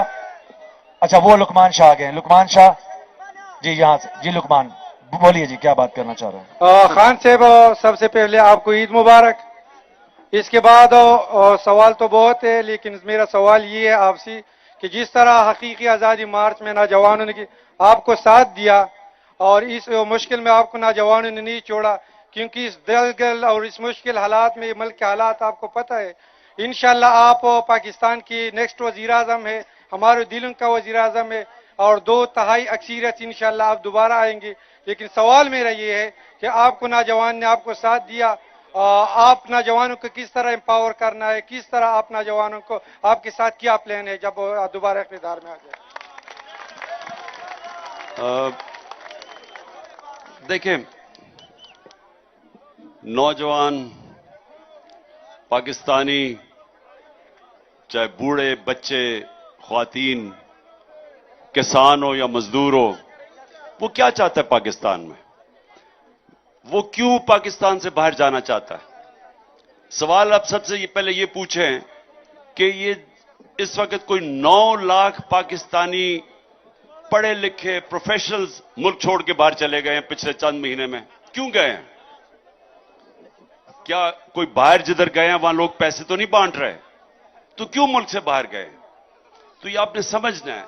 अच्छा वो लुकमान शाह आ गए। लुकमान शाह जी यहां से। जी लुकमान, बोलिए जी, क्या बात करना चाह रहे हैं? खान साहब, सबसे पहले आपको ईद मुबारक। इसके बाद सवाल तो बहुत है, लेकिन मेरा सवाल ये है आपसे कि जिस तरह हकीकी आज़ादी मार्च में नौजवानों ने आपको साथ दिया और इस मुश्किल में आपको नौजवानों ने नहीं छोड़ा, क्योंकि इस दलगल और इस मुश्किल हालात में मुल्क के हालात आपको पता है। इंशाल्लाह आप पाकिस्तान की नेक्स्ट वजीर आजम है, हमारे दिलों का वजीर आजम है और 2/3 अक्सरियत इंशाल्लाह आप दोबारा आएंगे। लेकिन सवाल मेरा ये है कि आपको नौजवान ने आपको साथ दिया, आप नौजवानों को किस तरह एम्पावर करना है, किस तरह आप नौजवानों को, आपके साथ क्या प्लान है जब दोबारा इक़्तिदार में आ जाए? देखें, नौजवान पाकिस्तानी, चाहे बूढ़े, बच्चे, ख्वातीन, किसान हो या मजदूर हो, वो क्या चाहता है पाकिस्तान में? वो क्यों पाकिस्तान से बाहर जाना चाहता है? सवाल आप सबसे पहले ये पूछें कि ये इस वक्त कोई 9 लाख पाकिस्तानी पढ़े लिखे प्रोफेशनल्स मुल्क छोड़ के बाहर चले गए हैं पिछले चंद महीने में। क्यों गए हैं? क्या कोई बाहर जिधर गए हैं वहां लोग पैसे तो नहीं बांट रहे? तो क्यों मुल्क से बाहर गए? तो ये आपने समझना है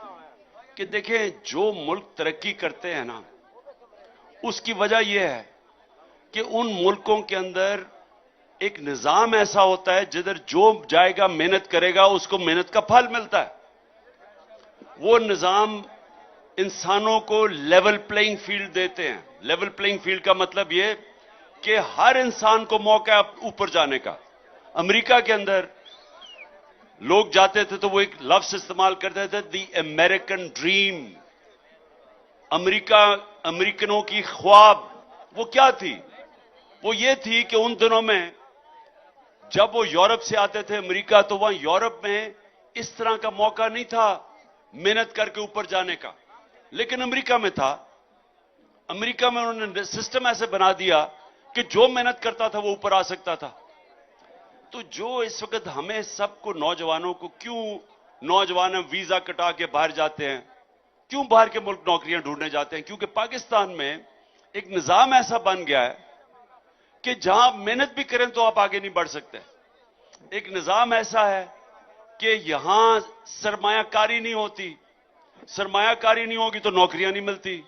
कि देखें, जो मुल्क तरक्की करते हैं ना, उसकी वजह यह है कि उन मुल्कों के अंदर एक निजाम ऐसा होता है जिधर जो जाएगा मेहनत करेगा उसको मेहनत का फल मिलता है। वो निजाम इंसानों को लेवल प्लेइंग फील्ड देते हैं। लेवल प्लेइंग फील्ड का मतलब यह कि हर इंसान को मौका है ऊपर जाने का। अमेरिका के अंदर लोग जाते थे तो वो एक लफ्ज इस्तेमाल करते थे, द अमेरिकन ड्रीम। अमेरिकनों की ख्वाब वो क्या थी? वो ये थी कि उन दिनों में जब वो यूरोप से आते थे अमेरिका, तो वहां यूरोप में इस तरह का मौका नहीं था मेहनत करके ऊपर जाने का, लेकिन अमेरिका में था। अमेरिका में उन्होंने सिस्टम ऐसे बना दिया कि जो मेहनत करता था वो ऊपर आ सकता था। तो जो इस वक्त हमें सबको, नौजवानों को, क्यों नौजवान वीजा कटा के बाहर जाते हैं, क्यों बाहर के मुल्क नौकरियां ढूंढने जाते हैं? क्योंकि पाकिस्तान में एक निजाम ऐसा बन गया है कि जहां मेहनत भी करें तो आप आगे नहीं बढ़ सकते। एक निजाम ऐसा है कि यहां सरमायाकारी नहीं होती। सरमायाकारी नहीं होगी तो नौकरियां नहीं मिलती।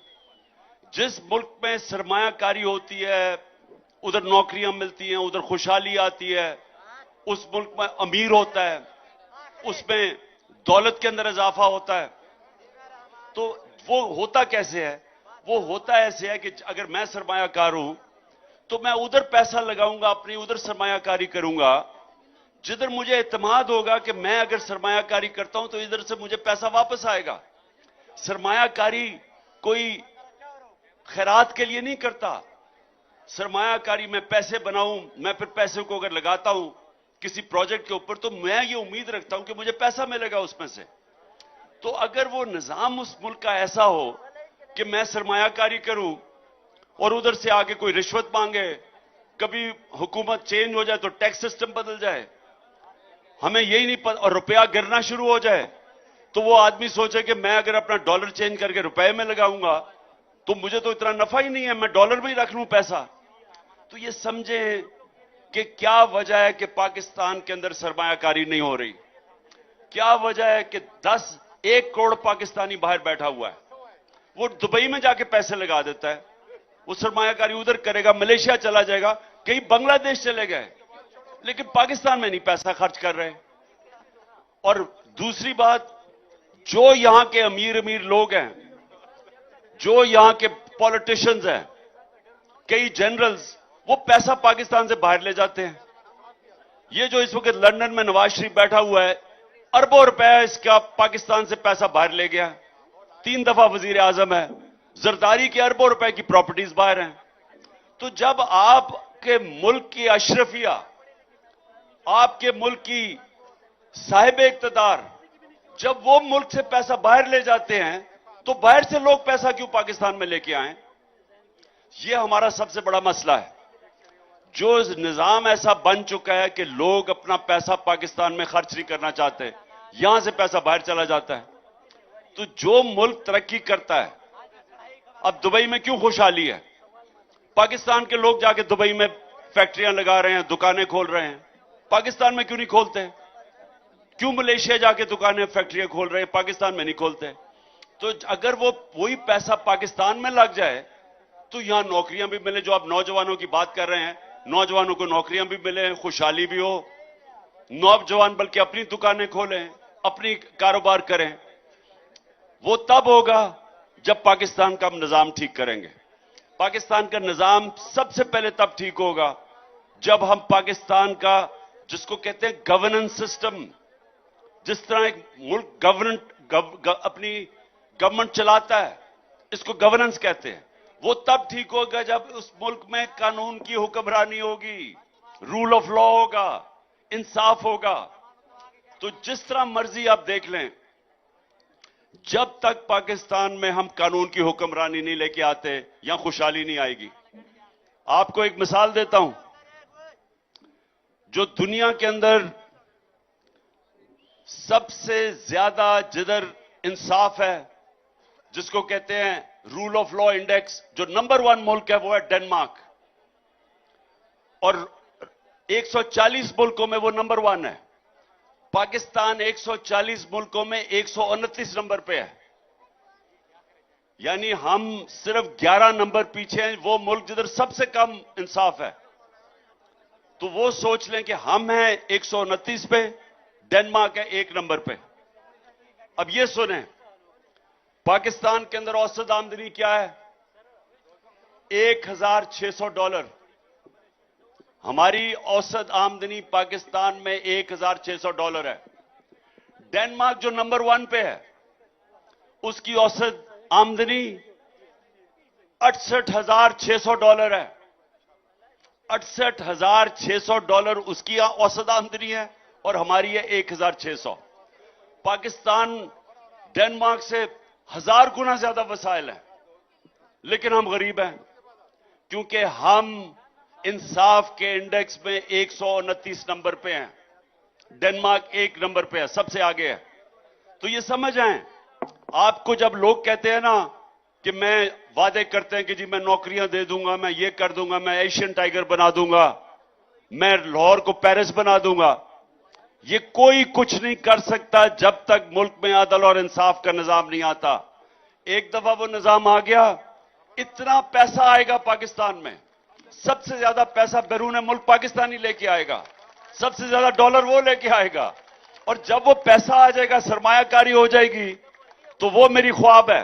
जिस मुल्क में सरमायाकारी होती है उधर नौकरियां मिलती हैं, उधर खुशहाली आती है, उस मुल्क में अमीर होता है, उसमें दौलत के अंदर इजाफा होता है। तो वो होता कैसे है? वो होता ऐसे है कि अगर मैं सरमायाकार हूं तो मैं उधर पैसा लगाऊंगा, अपनी उधर सरमायाकारी करूंगा जिधर मुझे इत्मीनान होगा कि मैं अगर सरमायाकारी करता हूं तो इधर से मुझे पैसा वापस आएगा। सरमायाकारी कोई खैरात के लिए नहीं करता। सरमायाकारी मैं पैसे बनाऊं, मैं फिर पैसे को अगर लगाता हूं किसी प्रोजेक्ट के ऊपर तो मैं ये उम्मीद रखता हूं कि मुझे पैसा मिलेगा उसमें से। तो अगर वो निजाम उस मुल्क का ऐसा हो कि मैं सरमायाकारी करूं और उधर से आगे कोई रिश्वत मांगे, कभी हुकूमत चेंज हो जाए तो टैक्स सिस्टम बदल जाए, हमें यही नहीं पता, और रुपया गिरना शुरू हो जाए, तो वो आदमी सोचे कि मैं अगर अपना डॉलर चेंज करके रुपए में लगाऊंगा तो मुझे तो इतना नफा ही नहीं है, मैं डॉलर में ही रख लूं पैसा। तो ये समझे कि क्या वजह है कि पाकिस्तान के अंदर सरमायाकारी नहीं हो रही। क्या वजह है कि 1 करोड़ पाकिस्तानी बाहर बैठा हुआ है, वो दुबई में जाके पैसे लगा देता है, वो सरमायाकारी उधर करेगा, मलेशिया चला जाएगा, कहीं बांग्लादेश चले गए, लेकिन पाकिस्तान में नहीं पैसा खर्च कर रहे। और दूसरी बात, जो यहां के अमीर अमीर लोग हैं, जो यहां के पॉलिटिशियंस हैं, कई जनरल्स, वो पैसा पाकिस्तान से बाहर ले जाते हैं। ये जो इस वक्त लंदन में नवाज शरीफ बैठा हुआ है, अरबों रुपए इसका पाकिस्तान से पैसा बाहर ले गया, 3 दफा वजीर आजम है। जरदारी के अरबों रुपए की प्रॉपर्टीज बाहर हैं। तो जब आपके मुल्क की अशरफिया, आपके मुल्क की साहिब इक्तदार, जब वो मुल्क से पैसा बाहर ले जाते हैं तो बाहर से लोग पैसा क्यों पाकिस्तान में लेके आए? ये हमारा सबसे बड़ा मसला है। जो निजाम ऐसा बन चुका है कि लोग अपना पैसा पाकिस्तान में खर्च नहीं करना चाहते, यहां से पैसा बाहर चला जाता है। तो जो मुल्क तरक्की करता है, अब दुबई में क्यों खुशहाली है? पाकिस्तान के लोग जाके दुबई में फैक्ट्रियां लगा रहे हैं, दुकानें खोल रहे हैं, पाकिस्तान में क्यों नहीं खोलते? क्यों मलेशिया जाके दुकानें फैक्ट्रियां खोल रहे हैं, पाकिस्तान में नहीं खोलते? तो अगर वो वही पैसा पाकिस्तान में लग जाए तो यहां नौकरियां भी मिले, जो आप नौजवानों की बात कर रहे हैं, नौजवानों को नौकरियां भी मिले, खुशहाली भी हो, नौजवान बल्कि अपनी दुकानें खोलें, अपनी कारोबार करें। वो तब होगा जब पाकिस्तान का हम निजाम ठीक करेंगे। पाकिस्तान का निजाम सबसे पहले तब ठीक होगा जब हम पाकिस्तान का, जिसको कहते हैं गवर्नेंस सिस्टम, जिस तरह एक मुल्क अपनी गवर्नमेंट चलाता है, इसको गवर्नेंस कहते हैं, वो तब ठीक होगा जब उस मुल्क में कानून की हुक्मरानी होगी, रूल ऑफ लॉ होगा, इंसाफ होगा। तो जिस तरह मर्जी आप देख लें, जब तक पाकिस्तान में हम कानून की हुक्मरानी नहीं लेके आते, यहां खुशहाली नहीं आएगी। आपको एक मिसाल देता हूं, जो दुनिया के अंदर सबसे ज्यादा जिधर इंसाफ है, जिसको कहते हैं रूल ऑफ लॉ इंडेक्स, जो नंबर 1 मुल्क है वो है डेनमार्क, और 140 मुल्कों में वो नंबर 1 है। पाकिस्तान 140 मुल्कों में 129 नंबर पे है, यानी हम सिर्फ 11 नंबर पीछे हैं वो मुल्क जिधर सबसे कम इंसाफ है। तो वो सोच लें कि हम हैं 129 पे, डेनमार्क है 1 नंबर पे। अब ये सुने, पाकिस्तान के अंदर औसत आमदनी क्या है? $1,600। हमारी औसत आमदनी पाकिस्तान में $1,600 है। डेनमार्क जो नंबर 1 पे है उसकी औसत आमदनी $68,600 है। $68,600 उसकी औसत आमदनी है और हमारी है 1,600। पाकिस्तान डेनमार्क से 1000 गुना ज्यादा वसाइल है, लेकिन हम गरीब हैं क्योंकि हम इंसाफ के इंडेक्स में 129 नंबर पे हैं, डेनमार्क 1 नंबर पे है, सबसे आगे है। तो ये समझ आए, आपको जब लोग कहते हैं ना कि मैं वादे करते हैं कि जी मैं नौकरियां दे दूंगा, मैं ये कर दूंगा, मैं एशियन टाइगर बना दूंगा, मैं लाहौर को पेरिस बना दूंगा, ये कोई कुछ नहीं कर सकता जब तक मुल्क में अदल और इंसाफ का निजाम नहीं आता। एक दफा वो निजाम आ गया, इतना पैसा आएगा पाकिस्तान में, सबसे ज्यादा पैसा बैरून मुल्क पाकिस्तानी लेके आएगा, सबसे ज्यादा डॉलर वो लेके आएगा, और जब वो पैसा आ जाएगा, सरमायाकारी हो जाएगी, तो वो मेरी ख्वाब है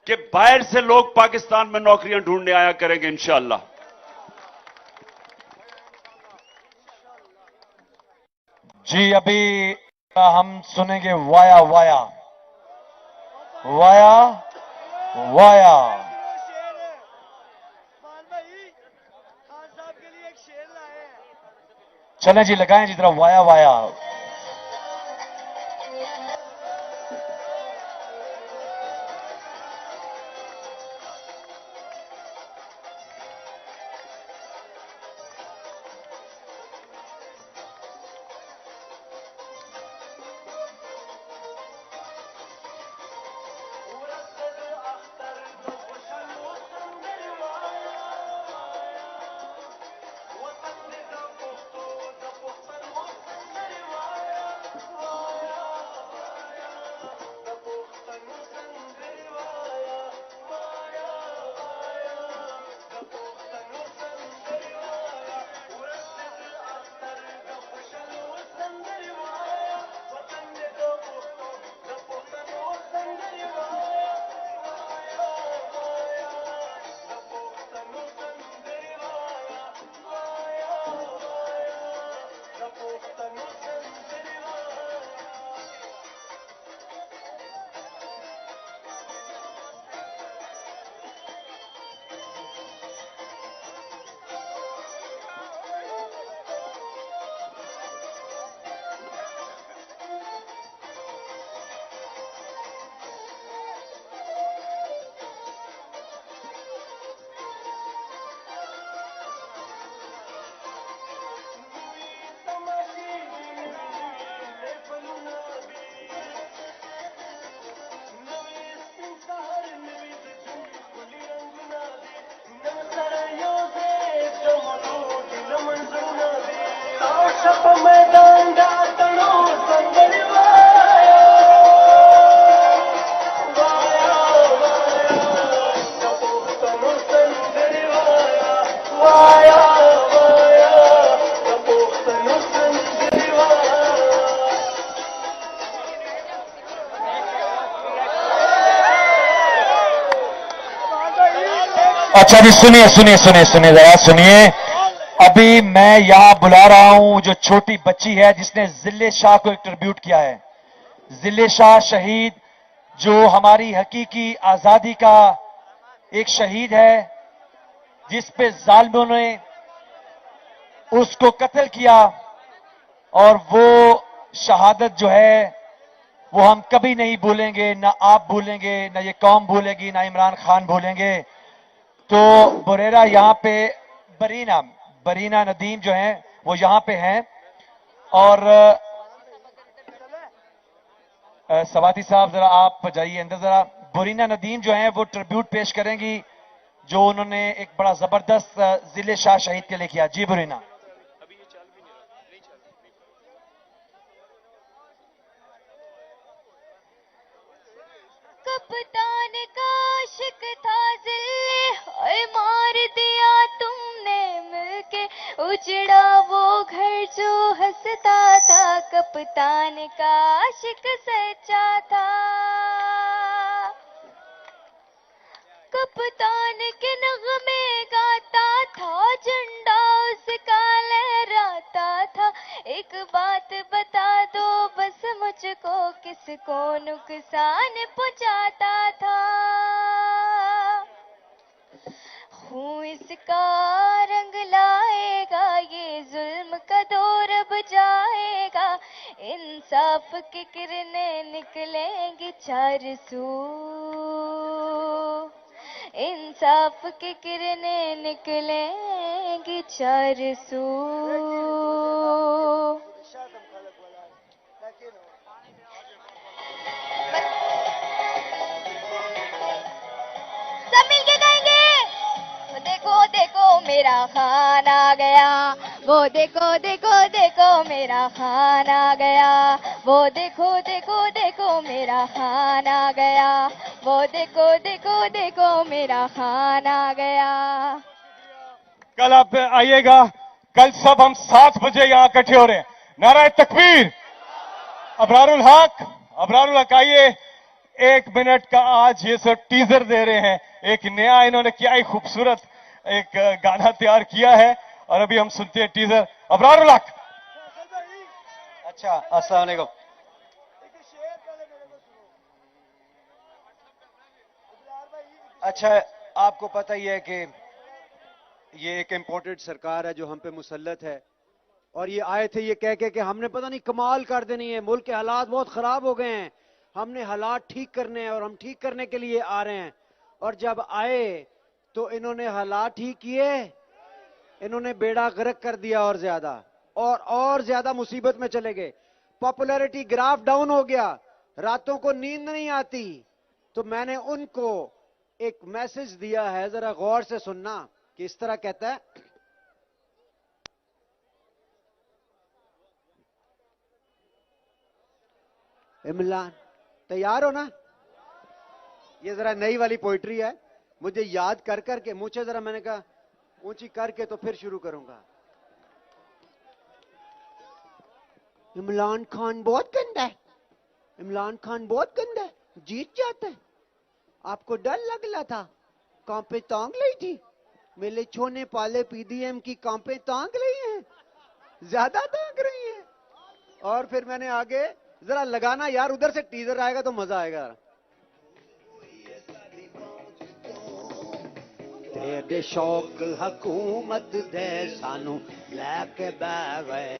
कि बाहर से लोग पाकिस्तान में नौकरियां ढूंढने आया करेंगे इंशाअल्लाह। जी अभी हम सुनेंगे वाया वाया वाया वाया। चलें जी, लगाएं जी जरा वाया वाया। अच्छा जी, सुनिए सुनिए सुनिए सुनिए जरा सुनिए। अभी मैं यहां बुला रहा हूं जो छोटी बच्ची है जिसने जिले शाह को एक ट्रिब्यूट किया है। जिले शाह शहीद जो हमारी हकीकी आजादी का एक शहीद है, जिस पे जालिमों ने उसको कत्ल किया, और वो शहादत जो है वो हम कभी नहीं भूलेंगे, ना आप भूलेंगे, ना ये कौम भूलेगी, ना इमरान खान भूलेंगे। तो बुरेरा यहाँ पे बरीना नदीम जो हैं वो यहाँ पे हैं, और सवाती साहब जरा आप जाइए अंदर जरा। बरीना नदीम जो हैं वो ट्रिब्यूट पेश करेंगी जो उन्होंने एक बड़ा जबरदस्त जिले शाह शहीद के लिए किया। जी बरीना। कप्तान का आशिक था जिल्ले, ओए मार दिया तुमने मिलके, उजड़ा वो घर जो हंसता था, कप्तान का आशिक सच्चा था। कप्तान के नगमे गाता था, झंडा उसका लहराता था। एक बात बता दो बस मुझको, किसको नुकसान पहुंचाता था। हूँ इसका रंग लाएगा, ये जुल्म का दौर अब जाएगा, इंसाफ की किरणें निकलेंगी चार सू, इंसाफ की किरणें निकलेंगी चार सू। सब मिलके गाएंगे। वो देखो देखो मेरा खान आ गया, वो देखो देखो देखो मेरा खान आ गया, वो देखो देखो देखो मेरा खान आ गया, वो देखो देखो देखो मेरा खान आ गया। कल आप आइएगा, कल सब हम 7 बजे यहाँ इकट्ठे हो रहे हैं। नाराए तकबीर, अबरारुल हक आइए। 1 मिनट का आज ये सब टीजर दे रहे हैं, एक नया इन्होंने क्या ही खूबसूरत एक गाना तैयार किया है, और अभी हम सुनते हैं टीजर। अबरारुल हक। अच्छा, अस्सलाम वालेकुम। अच्छा, आपको पता ही है कि ये एक इम्पोर्टेड सरकार है जो हम पे मुसल्लत है, और ये आए थे ये कह के कि हमने पता नहीं कमाल कर देनी है, मुल्क के हालात बहुत खराब हो गए हैं, हमने हालात ठीक करने हैं और हम ठीक करने के लिए आ रहे हैं। और जब आए तो इन्होंने हालात ठीक किए, इन्होंने बेड़ा गर्क कर दिया और ज्यादा मुसीबत में चले गए। पॉपुलैरिटी ग्राफ डाउन हो गया, रातों को नींद नहीं आती। तो मैंने उनको एक मैसेज दिया है, जरा गौर से सुनना कि इस तरह कहता है। इमरान, तैयार हो ना? ये जरा नई वाली पोइट्री है, मुझे याद कर करके मुझे जरा, मैंने कहा ऊंची करके तो फिर शुरू करूंगा। इमरान खान बहुत गंदा है, इमरान खान बहुत गंदा है, जीत जाता है। आपको डर लग रहा था, कांपे तांग ली थी, मेरे छोने पाले पीडीएम की कांपे तांग रही हैं, ज्यादा तांग रही हैं। और फिर मैंने आगे जरा लगाना यार, उधर से टीजर आएगा तो मजा आएगा। तेरे शौक हकूमत दे सानू लैके बह गए।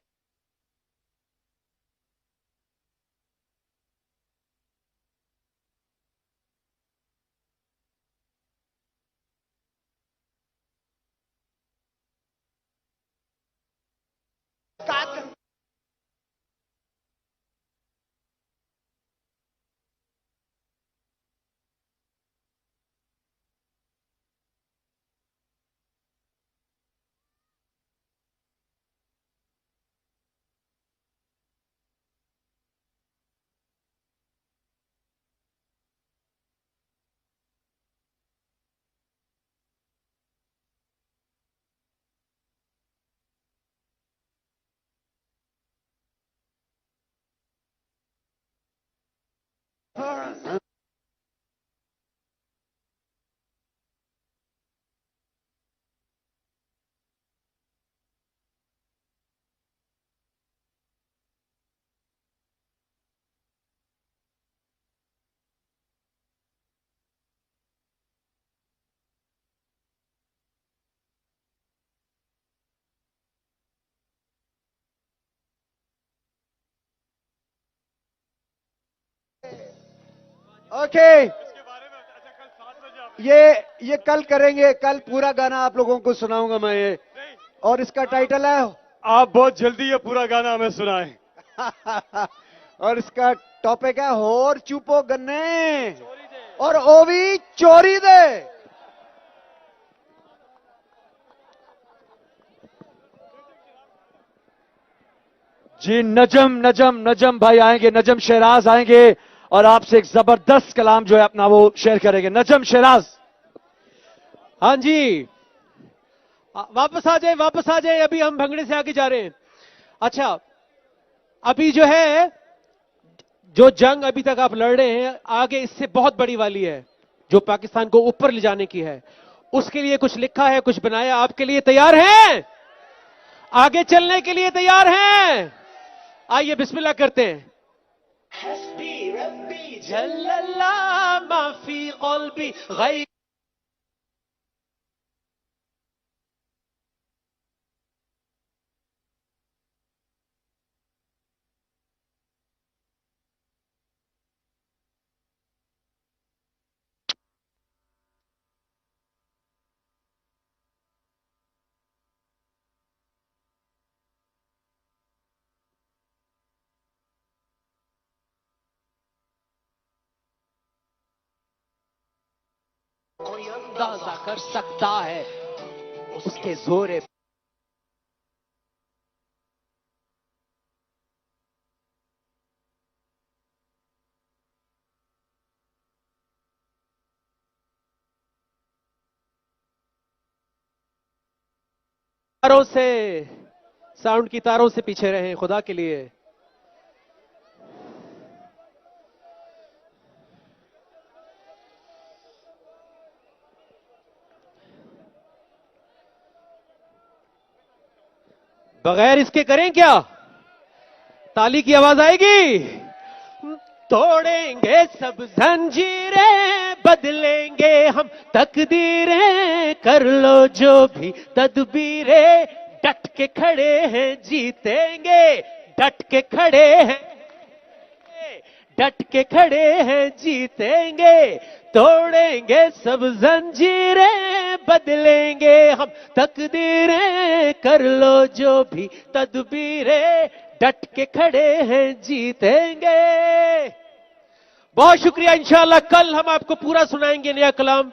ओके, ये कल करेंगे, कल पूरा गाना आप लोगों को सुनाऊंगा मैं ये, और इसका टाइटल है आप बहुत जल्दी ये पूरा गाना हमें सुनाएं। और इसका टॉपिक है होर चुपो गन्ने और ओवी चोरी दे। जी नजम भाई आएंगे, नजम शहराज आएंगे, और आपसे एक जबरदस्त कलाम जो है अपना वो शेयर करेंगे। नजम शहनाज। हाँ जी, वापस आ जाए, अभी हम भंगड़े से आगे जा रहे हैं। अच्छा, अभी जो है, जो जंग अभी तक आप लड़ रहे हैं, आगे इससे बहुत बड़ी वाली है, जो पाकिस्तान को ऊपर ले जाने की है। उसके लिए कुछ लिखा है, कुछ बनाया, आपके लिए तैयार हैं? आगे चलने के लिए तैयार हैं? आइए बिस्मिल्लाह करते हैं। हस्बी रब्बी जल्लल्लाह माफी क़ल्बी गैर कोई अंदाजा कर सकता है उसके जोरे तारों से, साउंड की तारों से पीछे रहे खुदा के लिए। बगैर इसके करें क्या? ताली की आवाज आएगी। तोड़ेंगे सब जंजीरें, बदलेंगे हम तकदीरें, कर लो जो भी तदबीरें, डट के खड़े हैं जीतेंगे, डट के खड़े हैं, डट के खड़े हैं जीतेंगे। तोड़ेंगे सब जंजीरें, बदलेंगे हम तकदीरें, कर लो जो भी तदबीरें, डट के खड़े हैं जीतेंगे। बहुत शुक्रिया। इंशाअल्लाह कल हम आपको पूरा सुनाएंगे नया कलाम।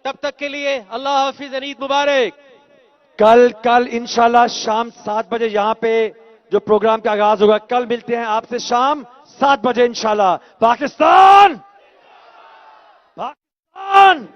तब तक के लिए अल्लाह हाफिज, ईद मुबारक। कल इंशाल्लाह शाम 7 बजे यहां पे जो प्रोग्राम का आगाज होगा, कल मिलते हैं आपसे शाम 7 बजे इंशाल्लाह। पाकिस्तान, पाकिस्तान।